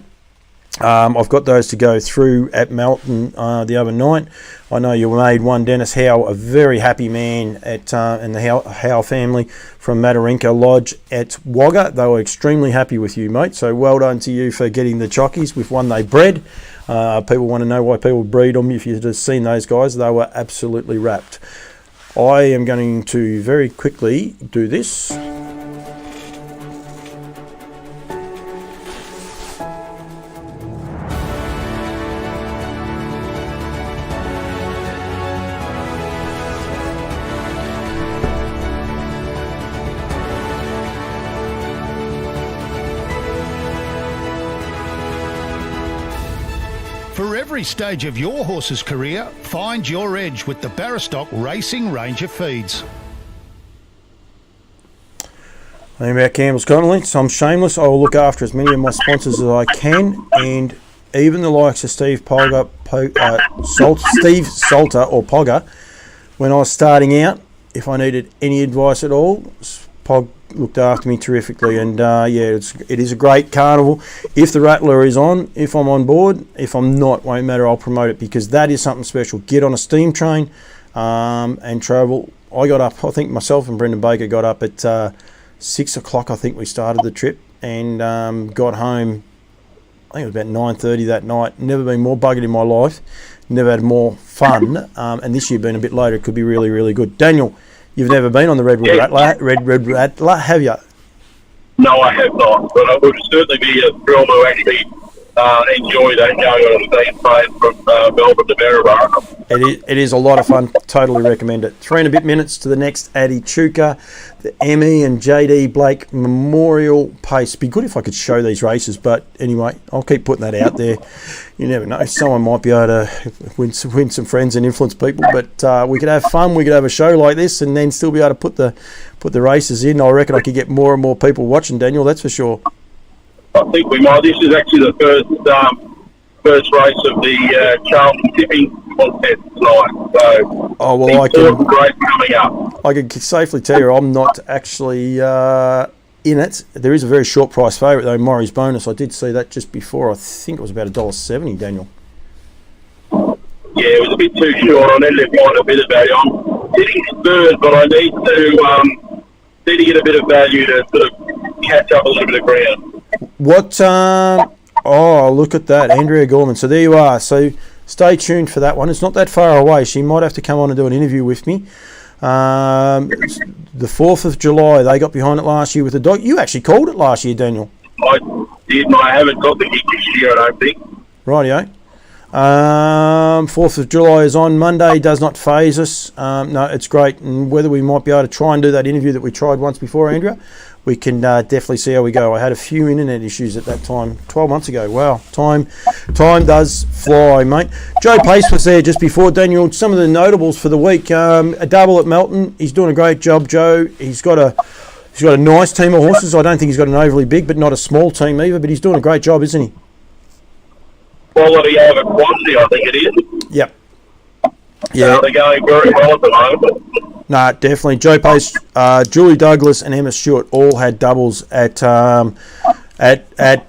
I've got those to go through at Melton the other night. I know you made one, Dennis Howe, a very happy man at and the Howe family from Matarinka Lodge at Wagga. They were extremely happy with you, mate. So well done to you for getting the chockies with one they bred. People want to know why people breed them. If you've just seen those guys, they were absolutely wrapped. I am going to very quickly do this. For every stage of your horse's career, find your edge with the Barristock Racing range of feeds. I'm about Campbell's Connolly, so I'm shameless. I will look after as many of my sponsors as I can, and even the likes of Steve Salter or Pogger. When I was starting out, if I needed any advice at all, Pog looked after me terrifically, and it is a great carnival. If the Rattler is on, if I'm on board, if I'm not, won't matter, I'll promote it, because that is something special. Get on a steam train and travel. I got up, I think myself and Brendan Baker got up at 6 o'clock, I think we started the trip, and got home, I think it was about 9:30 that night. Never been more buggered in my life, never had more fun, and this year being a bit later, it could be really, really good. Daniel, you've never been on the Red Rattler, have you? No, I have not, but it would certainly be a thrill to actually enjoy that going on a steam train from Melbourne to Maryborough. It is a lot of fun. Totally recommend it. 3 and a bit minutes to the next Addy Chuka, the Emmy and JD Blake Memorial Pace. Be good if I could show these races, but anyway, I'll keep putting that out there. You never know. Someone might be able to win some friends and influence people, but we could have fun. We could have a show like this and then still be able to put the races in. I reckon I could get more and more people watching, Daniel, that's for sure. I think we might. This is actually the first race of the Charlton Tipping contest tonight. So, important race coming up. I can safely tell you I'm not actually in it. There is a very short price favourite though, Murray's Bonus. I did see that just before. I think it was about $1.70, Daniel. Yeah, it was a bit too short. I needed to find a bit of value. I'm hitting third, but I need to get a bit of value to sort of catch up a little bit of ground. What? Oh, look at that, Andrea Gorman. So there you are. So stay tuned for that one. It's not that far away. She might have to come on and do an interview with me. The 4th of July, they got behind it last year with the dog. You actually called it last year, Daniel. I did, and I haven't got the gig this year, I don't think. Rightio. 4th of July is on Monday. Does not faze us. No, it's great. And whether we might be able to try and do that interview that we tried once before, Andrea, we can definitely see how we go. I had a few internet issues at that time, 12 months ago. Wow, time does fly, mate. Joe Pace was there just before, Daniel. Some of the notables for the week. A double at Melton. He's doing a great job, Joe. He's got a nice team of horses. I don't think he's got an overly big, but not a small team either. But he's doing a great job, isn't he? Quality over quantity, I think it is. Yep. Yeah, they're going very well at the moment. No, definitely. Joe Pace, Julie Douglas, and Emma Stewart all had doubles at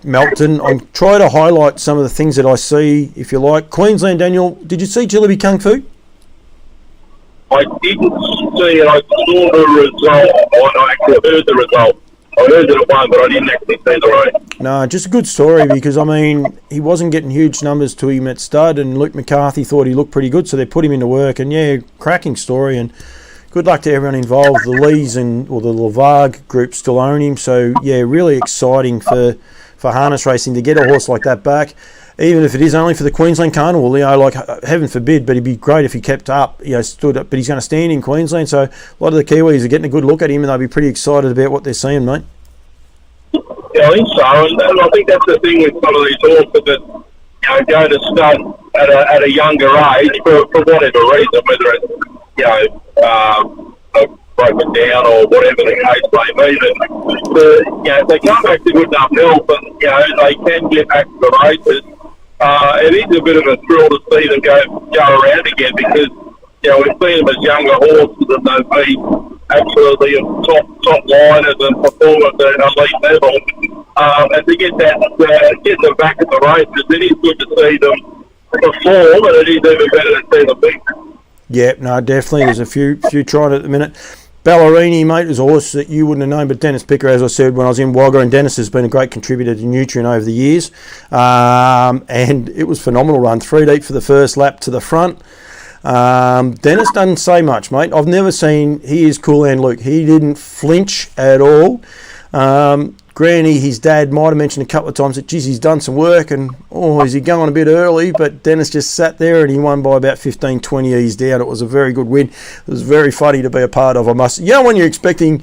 Melton. I'm trying to highlight some of the things that I see, if you like. Queensland, Daniel, did you see Jillaby Kung Fu? I didn't see it. I saw the result. I actually heard the result. I heard that it won, but I didn't actually see the race. No, just a good story because, I mean, he wasn't getting huge numbers to him at stud, and Luke McCarthy thought he looked pretty good, so they put him into work. And, yeah, cracking story, and good luck to everyone involved. The Lees or the Lavargue group still own him, so, yeah, really exciting for harness racing to get a horse like that back. Even if it is only for the Queensland Carnival, you know, like heaven forbid, but it'd be great if he kept up, you know, stood up. But he's going to stand in Queensland, so a lot of the Kiwis are getting a good look at him, and they'll be pretty excited about what they're seeing, mate. Yeah, I think so, and I think that's the thing with some of these horses that, you know, go to stud at a younger age for whatever reason, whether it's, you know, broken down or whatever the case may be. But you know, if they come back to good enough health and, you know, they can get back to the races, it is a bit of a thrill to see them go around again because, you we've seen them as younger horses and they've been absolutely top liners and perform at the elite level. And to get them back at the races, it is good to see them perform, and it is even better to see them beat. Yeah, no, definitely. There's a few trying at the minute. Ballerini, mate, is a horse that you wouldn't have known, but Dennis Picker, as I said, when I was in Wagga, and Dennis has been a great contributor to Nutrien over the years. And it was a phenomenal run. 3 deep for the first lap to the front. Dennis doesn't say much, mate. I've never seen, he is cool and Luke. He didn't flinch at all. Granny, his dad, might have mentioned a couple of times that, geez, he's done some work and, is he going a bit early? But Dennis just sat there and he won by about 15, 20 ease down. It was a very good win. It was very funny to be a part of, when you're expecting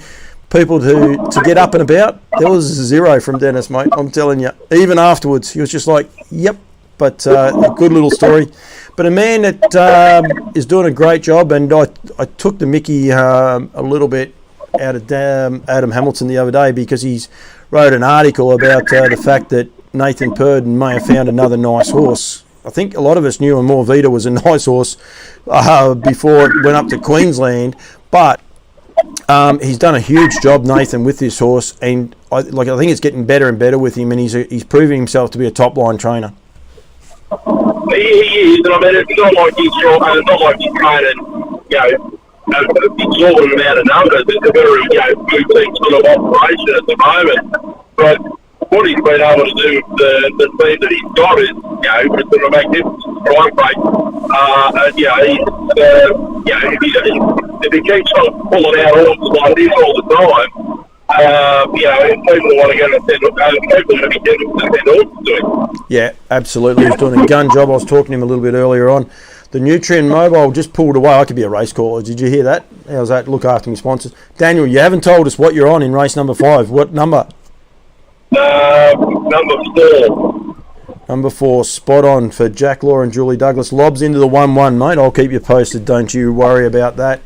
people to get up and about, there was 0 from Dennis, mate, I'm telling you. Even afterwards, he was just like, yep, but a good little story. But a man that is doing a great job, and I took the mickey a little bit out of Adam Hamilton the other day because he's wrote an article about the fact that Nathan Purden may have found another nice horse. I think a lot of us knew Amor Vita was a nice horse before it went up to Queensland, but he's done a huge job, Nathan, with this horse, and I think it's getting better and better with him, and he's proving himself to be a top line trainer. He is, and I mean, it's not like he's training, exorbitant amount of numbers. It's a very, boutique sort of operation at the moment. But what he's been able to do with the team that he's got is, it's been a magnificent strike rate. If he keeps on pulling out horses like this all the time, people want to go and people want to be send horses to him. Yeah, absolutely. He's doing a gun job. I was talking to him a little bit earlier on. The Nutrien Mobile just pulled away. I could be a race caller. Did you hear that? How's that? Look after me sponsors. Daniel, you haven't told us what you're on in race number 5. What number? Number 4. Number 4, spot on for Jack Law and Julie Douglas. Lobs into the 1-1, mate. I'll keep you posted. Don't you worry about that.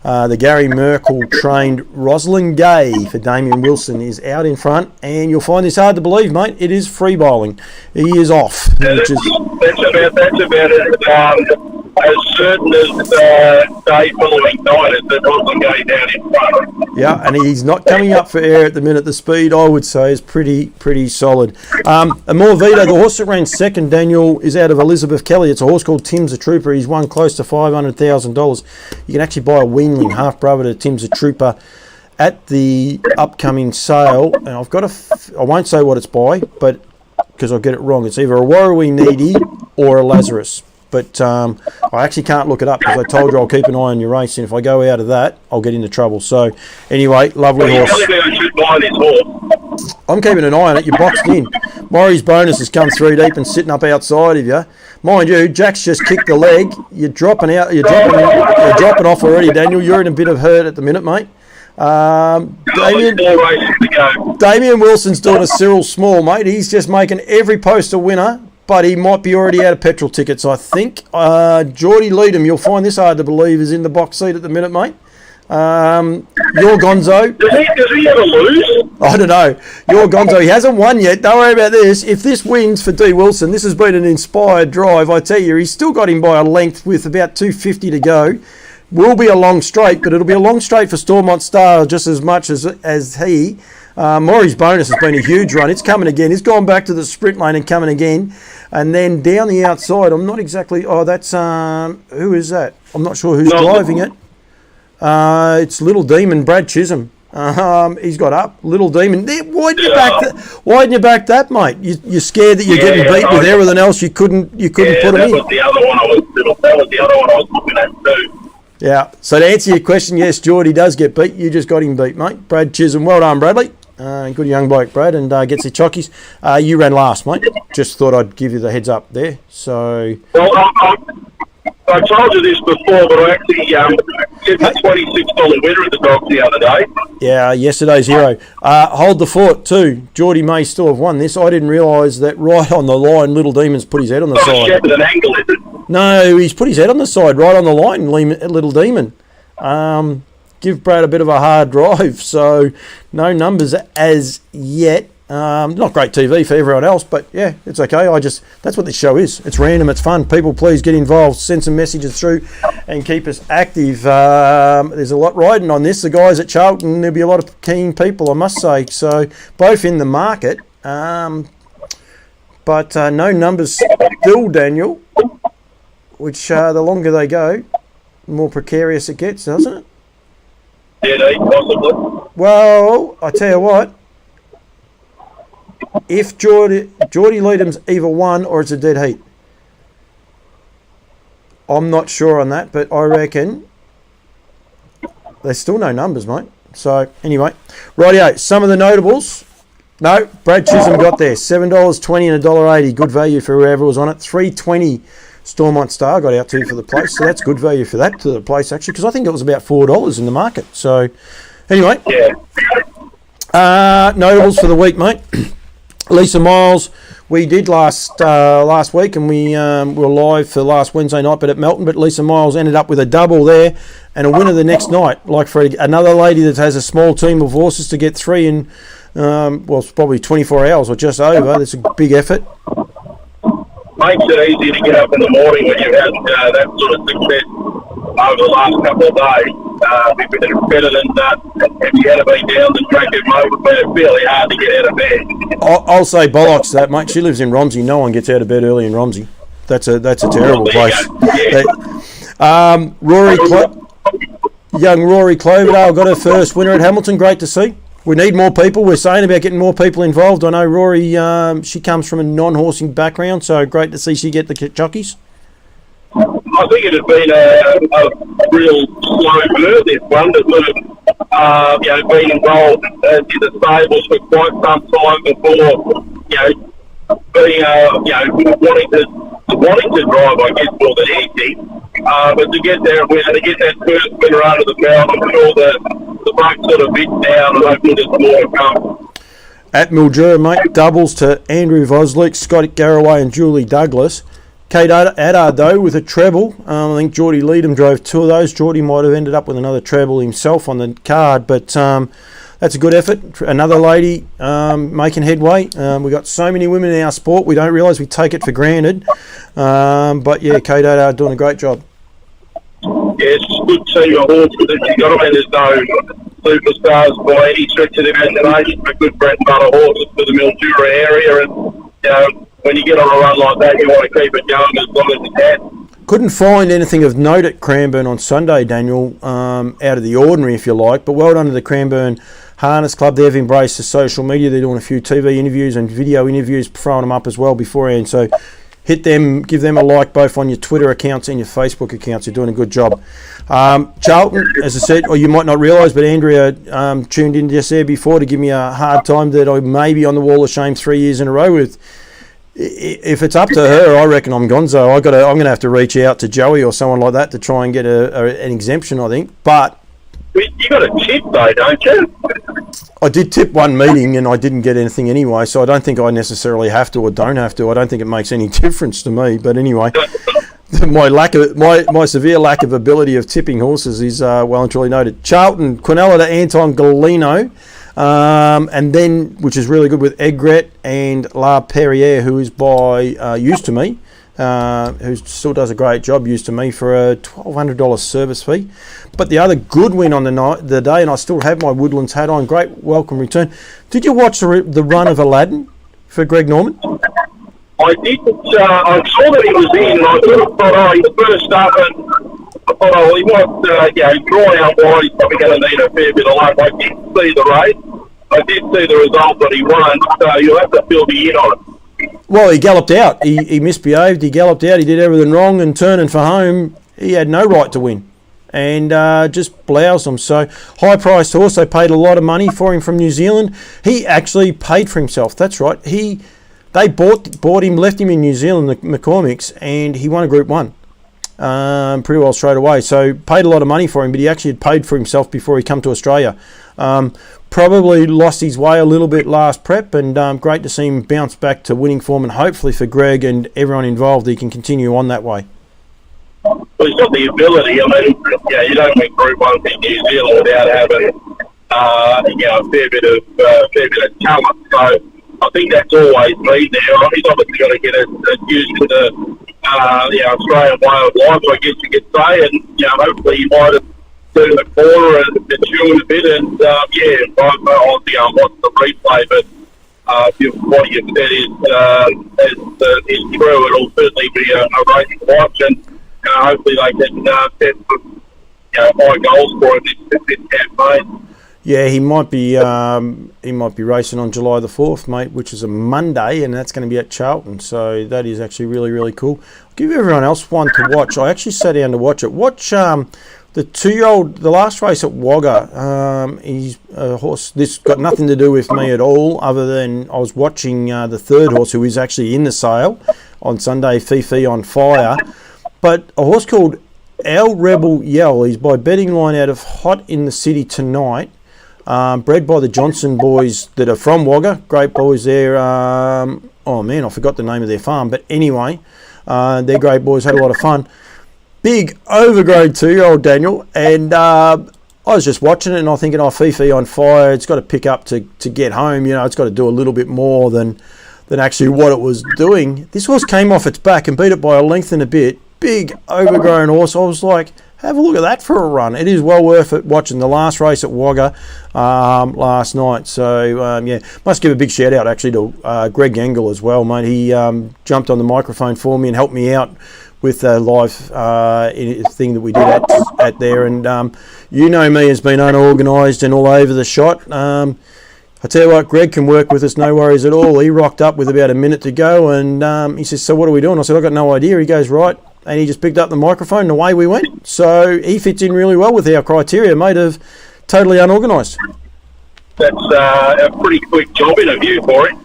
The Gary Merkel trained Rosalind Gay for Damien Wilson is out in front, and you'll find this hard to believe, mate. It is free bowling. He is off. That's about as certain as day following night as the Rosalind Gay down in front. Yeah, and he's not coming up for air at the minute. The speed, I would say, is pretty solid. Amor Vita, the horse that ran second, Daniel, is out of Elizabeth Kelly. It's a horse called Tim's a Trooper. He's won close to $500,000. You can actually buy a weanling, half brother to Tim's a Trooper, at the upcoming sale. And I've got I won't say what it's by, but because I'll get it wrong. It's either a Warrawee Needy or a Lazarus. But I actually can't look it up because I told you I'll keep an eye on your race, and if I go out of that, I'll get into trouble. So, anyway, lovely horse. I'm keeping an eye on it. You're boxed in. Maury's bonus has come 3 deep and sitting up outside of you. Mind you, Jack's just kicked the leg. You're dropping out. You're dropping off already, Daniel. You're in a bit of hurt at the minute, mate. Damien Wilson's doing a Cyril Small, mate. He's just making every post a winner. But he might be already out of petrol tickets, I think. Geordie Leadham, you'll find this hard to believe, is in the box seat at the minute, mate. Your Gonzo. Does he ever lose? I don't know. Your Gonzo, he hasn't won yet. Don't worry about this. If this wins for D. Wilson, this has been an inspired drive. I tell you, he's still got him by a length with about 250 to go. Will be a long straight, but it'll be a long straight for Stormont Star just as much as he. Maury's bonus has been a huge run. It's coming again. He's gone back to the sprint lane and coming again. And then down the outside, I'm not exactly... Oh, that's... who is that? I'm not sure who's driving it. It's Little Demon, Brad Chisholm. He's got up. Little Demon. Why didn't you back that, mate? You're scared that you're getting beat with everything else. You couldn't put him in. That was the other one I was looking at too. Yeah. So to answer your question, yes, Geordie does get beat. You just got him beat, mate. Brad Chisholm. Well done, Bradley. Good young bloke, Brad, and gets the chockies. You ran last, mate. Just thought I'd give you the heads up there. So. Well, I told you this before, but I actually did the $26 winner at the Dogs the other day. Yeah, yesterday's hero. Hold the fort too. Geordie may still have won this. I didn't realise that right on the line, Little Demon's put his head on the side. Shepherd and Angle, is it? No, he's put his head on the side, right on the line, Little Demon. Give Brad a bit of a hard drive, so no numbers as yet. Not great TV for everyone else, but yeah, it's okay. That's what this show is. It's random, it's fun. People, please get involved, send some messages through and keep us active. There's a lot riding on this. The guys at Charlton, there'll be a lot of keen people, I must say. So both in the market, but no numbers still, Daniel, which the longer they go, the more precarious it gets, doesn't it? Yeah, possibly. Well, I tell you what, if Geordie Leadham's either won or it's a dead heat. I'm not sure on that, but I reckon there's still no numbers, mate. So, anyway, rightio, some of the notables. No, Brad Chisholm got there. $7.20 and $1.80. Good value for whoever was on it. $3.20 Stormont Star got out to for the place. So that's good value for that to the place, actually, because I think it was about $4 in the market. So, anyway. Yeah. Notables for the week, mate. Lisa Miles, we did last week, and we were live for last Wednesday night, but at Melton. But Lisa Miles ended up with a double there and a winner the next night. Like for another lady that has a small team of horses to get three in, it's probably 24 hours or just over. That's a big effort. Makes it easy to get up in the morning when you've had that sort of success over the last couple of days. It's better than if you had to be down the track at moment, but it's fairly hard to get out of bed. I'll say bollocks to that, mate. She lives in Romsey. No one gets out of bed early in Romsey. That's a terrible place. Yeah. Young Rory Cloverdale got her first winner at Hamilton. Great to see. We need more people. We're saying about getting more people involved. I know Rory, she comes from a non-horsing background, so great to see she get the jockeys. I think it had been a real slow burn, this one, to sort of, being involved in the stables for quite some time before, wanting to drive, I guess, more than anything. But to get there and win, and to get that first winner under the belt, I'm sure the break sort of bit down, and hopefully there's more to come. At Mildura, mate, doubles to Andrew Voslick, Scott Garraway and Julie Douglas. Kate Addard, though, with a treble. I think Geordie Leadham drove two of those. Geordie might have ended up with another treble himself on the card, but that's a good effort. Another lady making headway. We've got so many women in our sport, we don't realise we take it for granted. But yeah, Kate Addard doing a great job. Yeah, it's a good team of horses that you've got. I mean, there's no superstars by any stretch of the imagination, but good bread and butter horses for the Mildura area. And, when you get on a run like that, you want to keep it going as long as you can. Couldn't find anything of note at Cranbourne on Sunday, Daniel, out of the ordinary, if you like. But well done to the Cranbourne Harness Club. They've embraced the social media. They're doing a few TV interviews and video interviews, throwing them up as well beforehand. So hit them, give them a like both on your Twitter accounts and your Facebook accounts. You're doing a good job. Charlton, as I said, or you might not realise, but Andrea tuned in just there before to give me a hard time that I may be on the wall of shame 3 years in a row with. If it's up to her, I reckon I'm gonzo. I'm going to have to reach out to Joey or someone like that to try and get an exemption, I think. But you got a tip though, don't you? I did tip one meeting and I didn't get anything anyway, so I don't think I necessarily have to or don't have to. I don't think it makes any difference to me. But anyway, my severe lack of ability of tipping horses is well and truly noted. Charlton, Quinella to Anton Galino. And then, which is really good, with Egret and La Perriere, who is by Used to Me, who still does a great job, Used to Me, for a $1,200 service fee. But the other good win on the day, and I still have my Woodlands hat on, great welcome return. Did you watch the run of Aladdin for Greg Norman? I didn't. I saw that he was in, and I sort of thought, he's first up, and I thought, he was, drawing out wide, he's probably going to need a fair bit of luck. I did see the race. I did see the result that he won, so you'll have to fill me in on it. Well, he galloped out. He misbehaved. He galloped out. He did everything wrong, and turning for home, he had no right to win. And just bloused them. So, high-priced horse. They paid a lot of money for him from New Zealand. He actually paid for himself. That's right. They bought him, left him in New Zealand, the McCormicks, and he won a Group 1. Pretty well straight away. So paid a lot of money for him, but he actually had paid for himself before he come to Australia. Probably lost his way a little bit last prep, and great to see him bounce back to winning form, and hopefully for Greg and everyone involved, he can continue on that way. Well, he's got the ability. I mean, you don't win Group 1 in New Zealand without having a fair bit of talent. So I think that's always been there. He's obviously got to get used to the Australian way of life, I guess you could say, and hopefully he might have turned the corner and matured a bit. And I'll watch the replay, but what you said is true. It'll certainly be a race to watch, and hopefully they can set some high goals for him this campaign. Yeah, he might be racing on July the 4th, mate, which is a Monday, and that's going to be at Charlton. So that is actually really, really cool. I'll give everyone else one to watch. I actually sat down to watch it. Watch the 2-year-old, the last race at Wagga. He's a horse. This got nothing to do with me at all, other than I was watching the third horse, who is actually in the sale on Sunday, Fifi on Fire. But a horse called El Rebel Yell. He's by betting line out of Hot in the City Tonight. Bred by the Johnson boys that are from Wagga. Great boys there. I forgot the name of their farm. But anyway, they're great boys. Had a lot of fun. Big overgrown 2-year-old Daniel. And I was just watching it and I'm thinking, Fifi on Fire. It's got to pick up to get home. It's got to do a little bit more than actually what it was doing. This horse came off its back and beat it by a length and a bit. Big overgrown horse. I was like, have a look at that for a run. It is well worth it watching the last race at Wagga last night. So, must give a big shout out actually to Greg Engel as well, mate. He jumped on the microphone for me and helped me out with the live thing that we did at there. And me has been unorganised and all over the shot. I tell you what, Greg can work with us, no worries at all. He rocked up with about a minute to go and he says, so what are we doing? I said, I've got no idea. He goes, right. And he just picked up the microphone and away we went. So he fits in really well with our criteria, mate, of totally unorganised. That's a pretty quick job interview for him.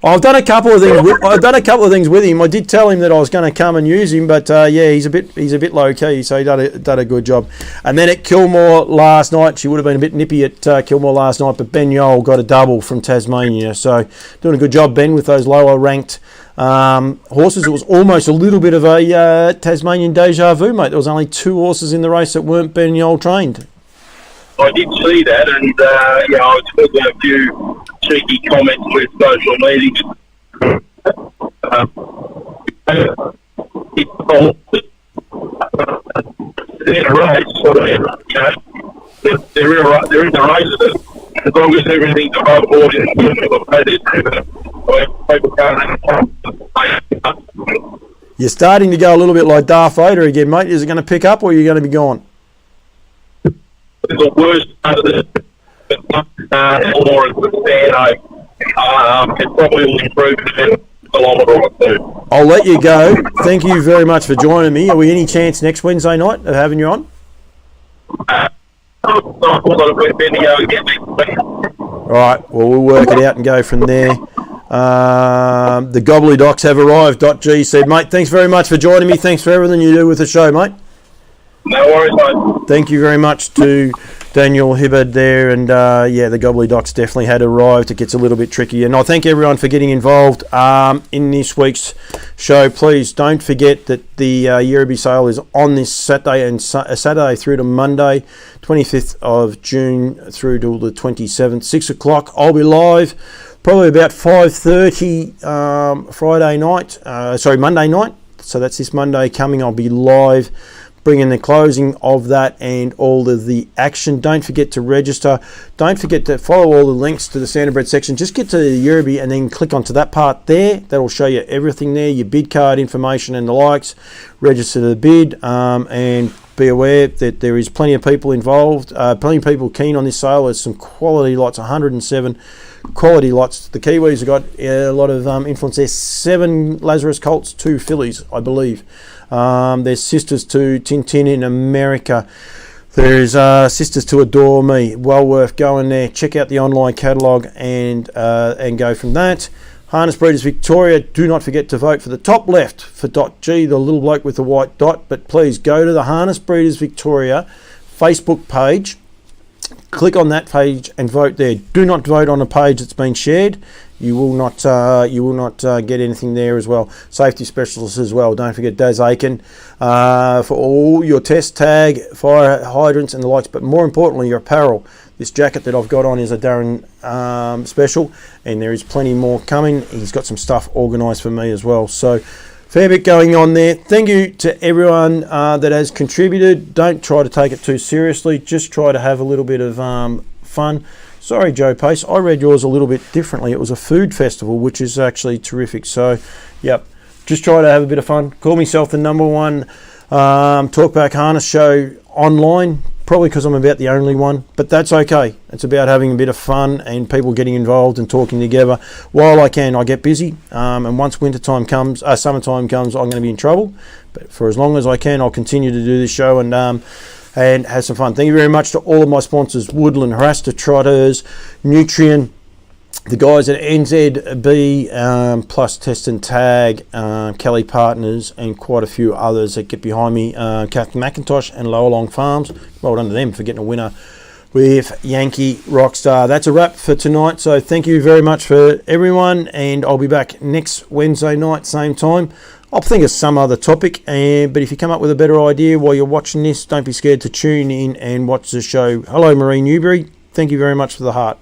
I've done a couple of things. With him. I did tell him that I was going to come and use him, but he's a bit low key, so he done a good job. And then at Kilmore last night, she would have been a bit nippy at Kilmore last night, but Ben Yole got a double from Tasmania, so doing a good job, Ben, with those lower ranked horses. It was almost a little bit of a Tasmanian deja vu, mate. There was only 2 horses in the race that weren't Ben Yole trained. I did see that, and I was making a few cheeky comments with social media. In a race, they're in the race. As long as everything's above board, You're starting to go a little bit like Darth Vader again, mate. Is it going to pick up, or are you going to be gone? The worst part of this, Lawrence and it probably will improve in a kilometre or two. I'll let you go. Thank you very much for joining me. Are we any chance next Wednesday night of having you on? All right, well, we'll work it out and go from there. The Gobbledocks have arrived. .G said, mate, thanks very much for joining me. Thanks for everything you do with the show, mate. No worries, mate. Thank you very much to Daniel Hibberd there. And the Gobbledocks definitely had arrived. It gets a little bit tricky. And I thank everyone for getting involved in this week's show. Please don't forget that the Yerriby sale is on this Saturday and Saturday through to Monday, 25th of June through to the 27th, 6 o'clock. I'll be live probably about 5:30 Monday night. So that's this Monday coming. I'll be live bringing the closing of that and all of the action. Don't forget to register. Don't forget to follow all the links to the Standardbred section. Just get to the Yerriby and then click onto that part there. That'll show you everything there, your bid card information and the likes. Register the bid and be aware that there is plenty of people involved, plenty of people keen on this sale. There's some quality lots, 107 quality lots. The Kiwis have got a lot of influence there. 7 Lazarus Colts, 2 fillies, I believe. There's sisters to Tintin in America. There's sisters to Adore Me. Well worth going there. Check out the online catalogue and go from that. Harness Breeders Victoria, do not forget to vote for the top left for .G, the little bloke with the white dot. But please go to the Harness Breeders Victoria Facebook page. Click on that page and vote there. Do not vote on a page that's been shared. You will not get anything there as well. Safety specialists as well. Don't forget Daz Aiken for all your test tag, fire hydrants and the likes, but more importantly your apparel. This jacket that I've got on is a Darren special, and there is plenty more coming. He's got some stuff organised for me as well. So fair bit going on there. Thank you to everyone that has contributed. Don't try to take it too seriously. Just try to have a little bit of fun. Sorry, Joe Pace. I read yours a little bit differently. It was a food festival, which is actually terrific. So, yep, just try to have a bit of fun. Call myself the #1 talkback harness show online. Probably because I'm about the only one, but that's okay. It's about having a bit of fun and people getting involved and talking together. While I can, I get busy, and once summertime comes, I'm going to be in trouble. But for as long as I can, I'll continue to do this show and have some fun. Thank you very much to all of my sponsors: Woodland, Harasta Trotters, Nutrien, the guys at NZB, plus Test and Tag, Kelly Partners, and quite a few others that get behind me, Captain McIntosh and Lower Long Farms. Well done to them for getting a winner with Yankee Rockstar. That's a wrap for tonight, so thank you very much for everyone, and I'll be back next Wednesday night, same time. I'll think of some other topic, but if you come up with a better idea while you're watching this, don't be scared to tune in and watch the show. Hello, Marie Newberry. Thank you very much for the heart.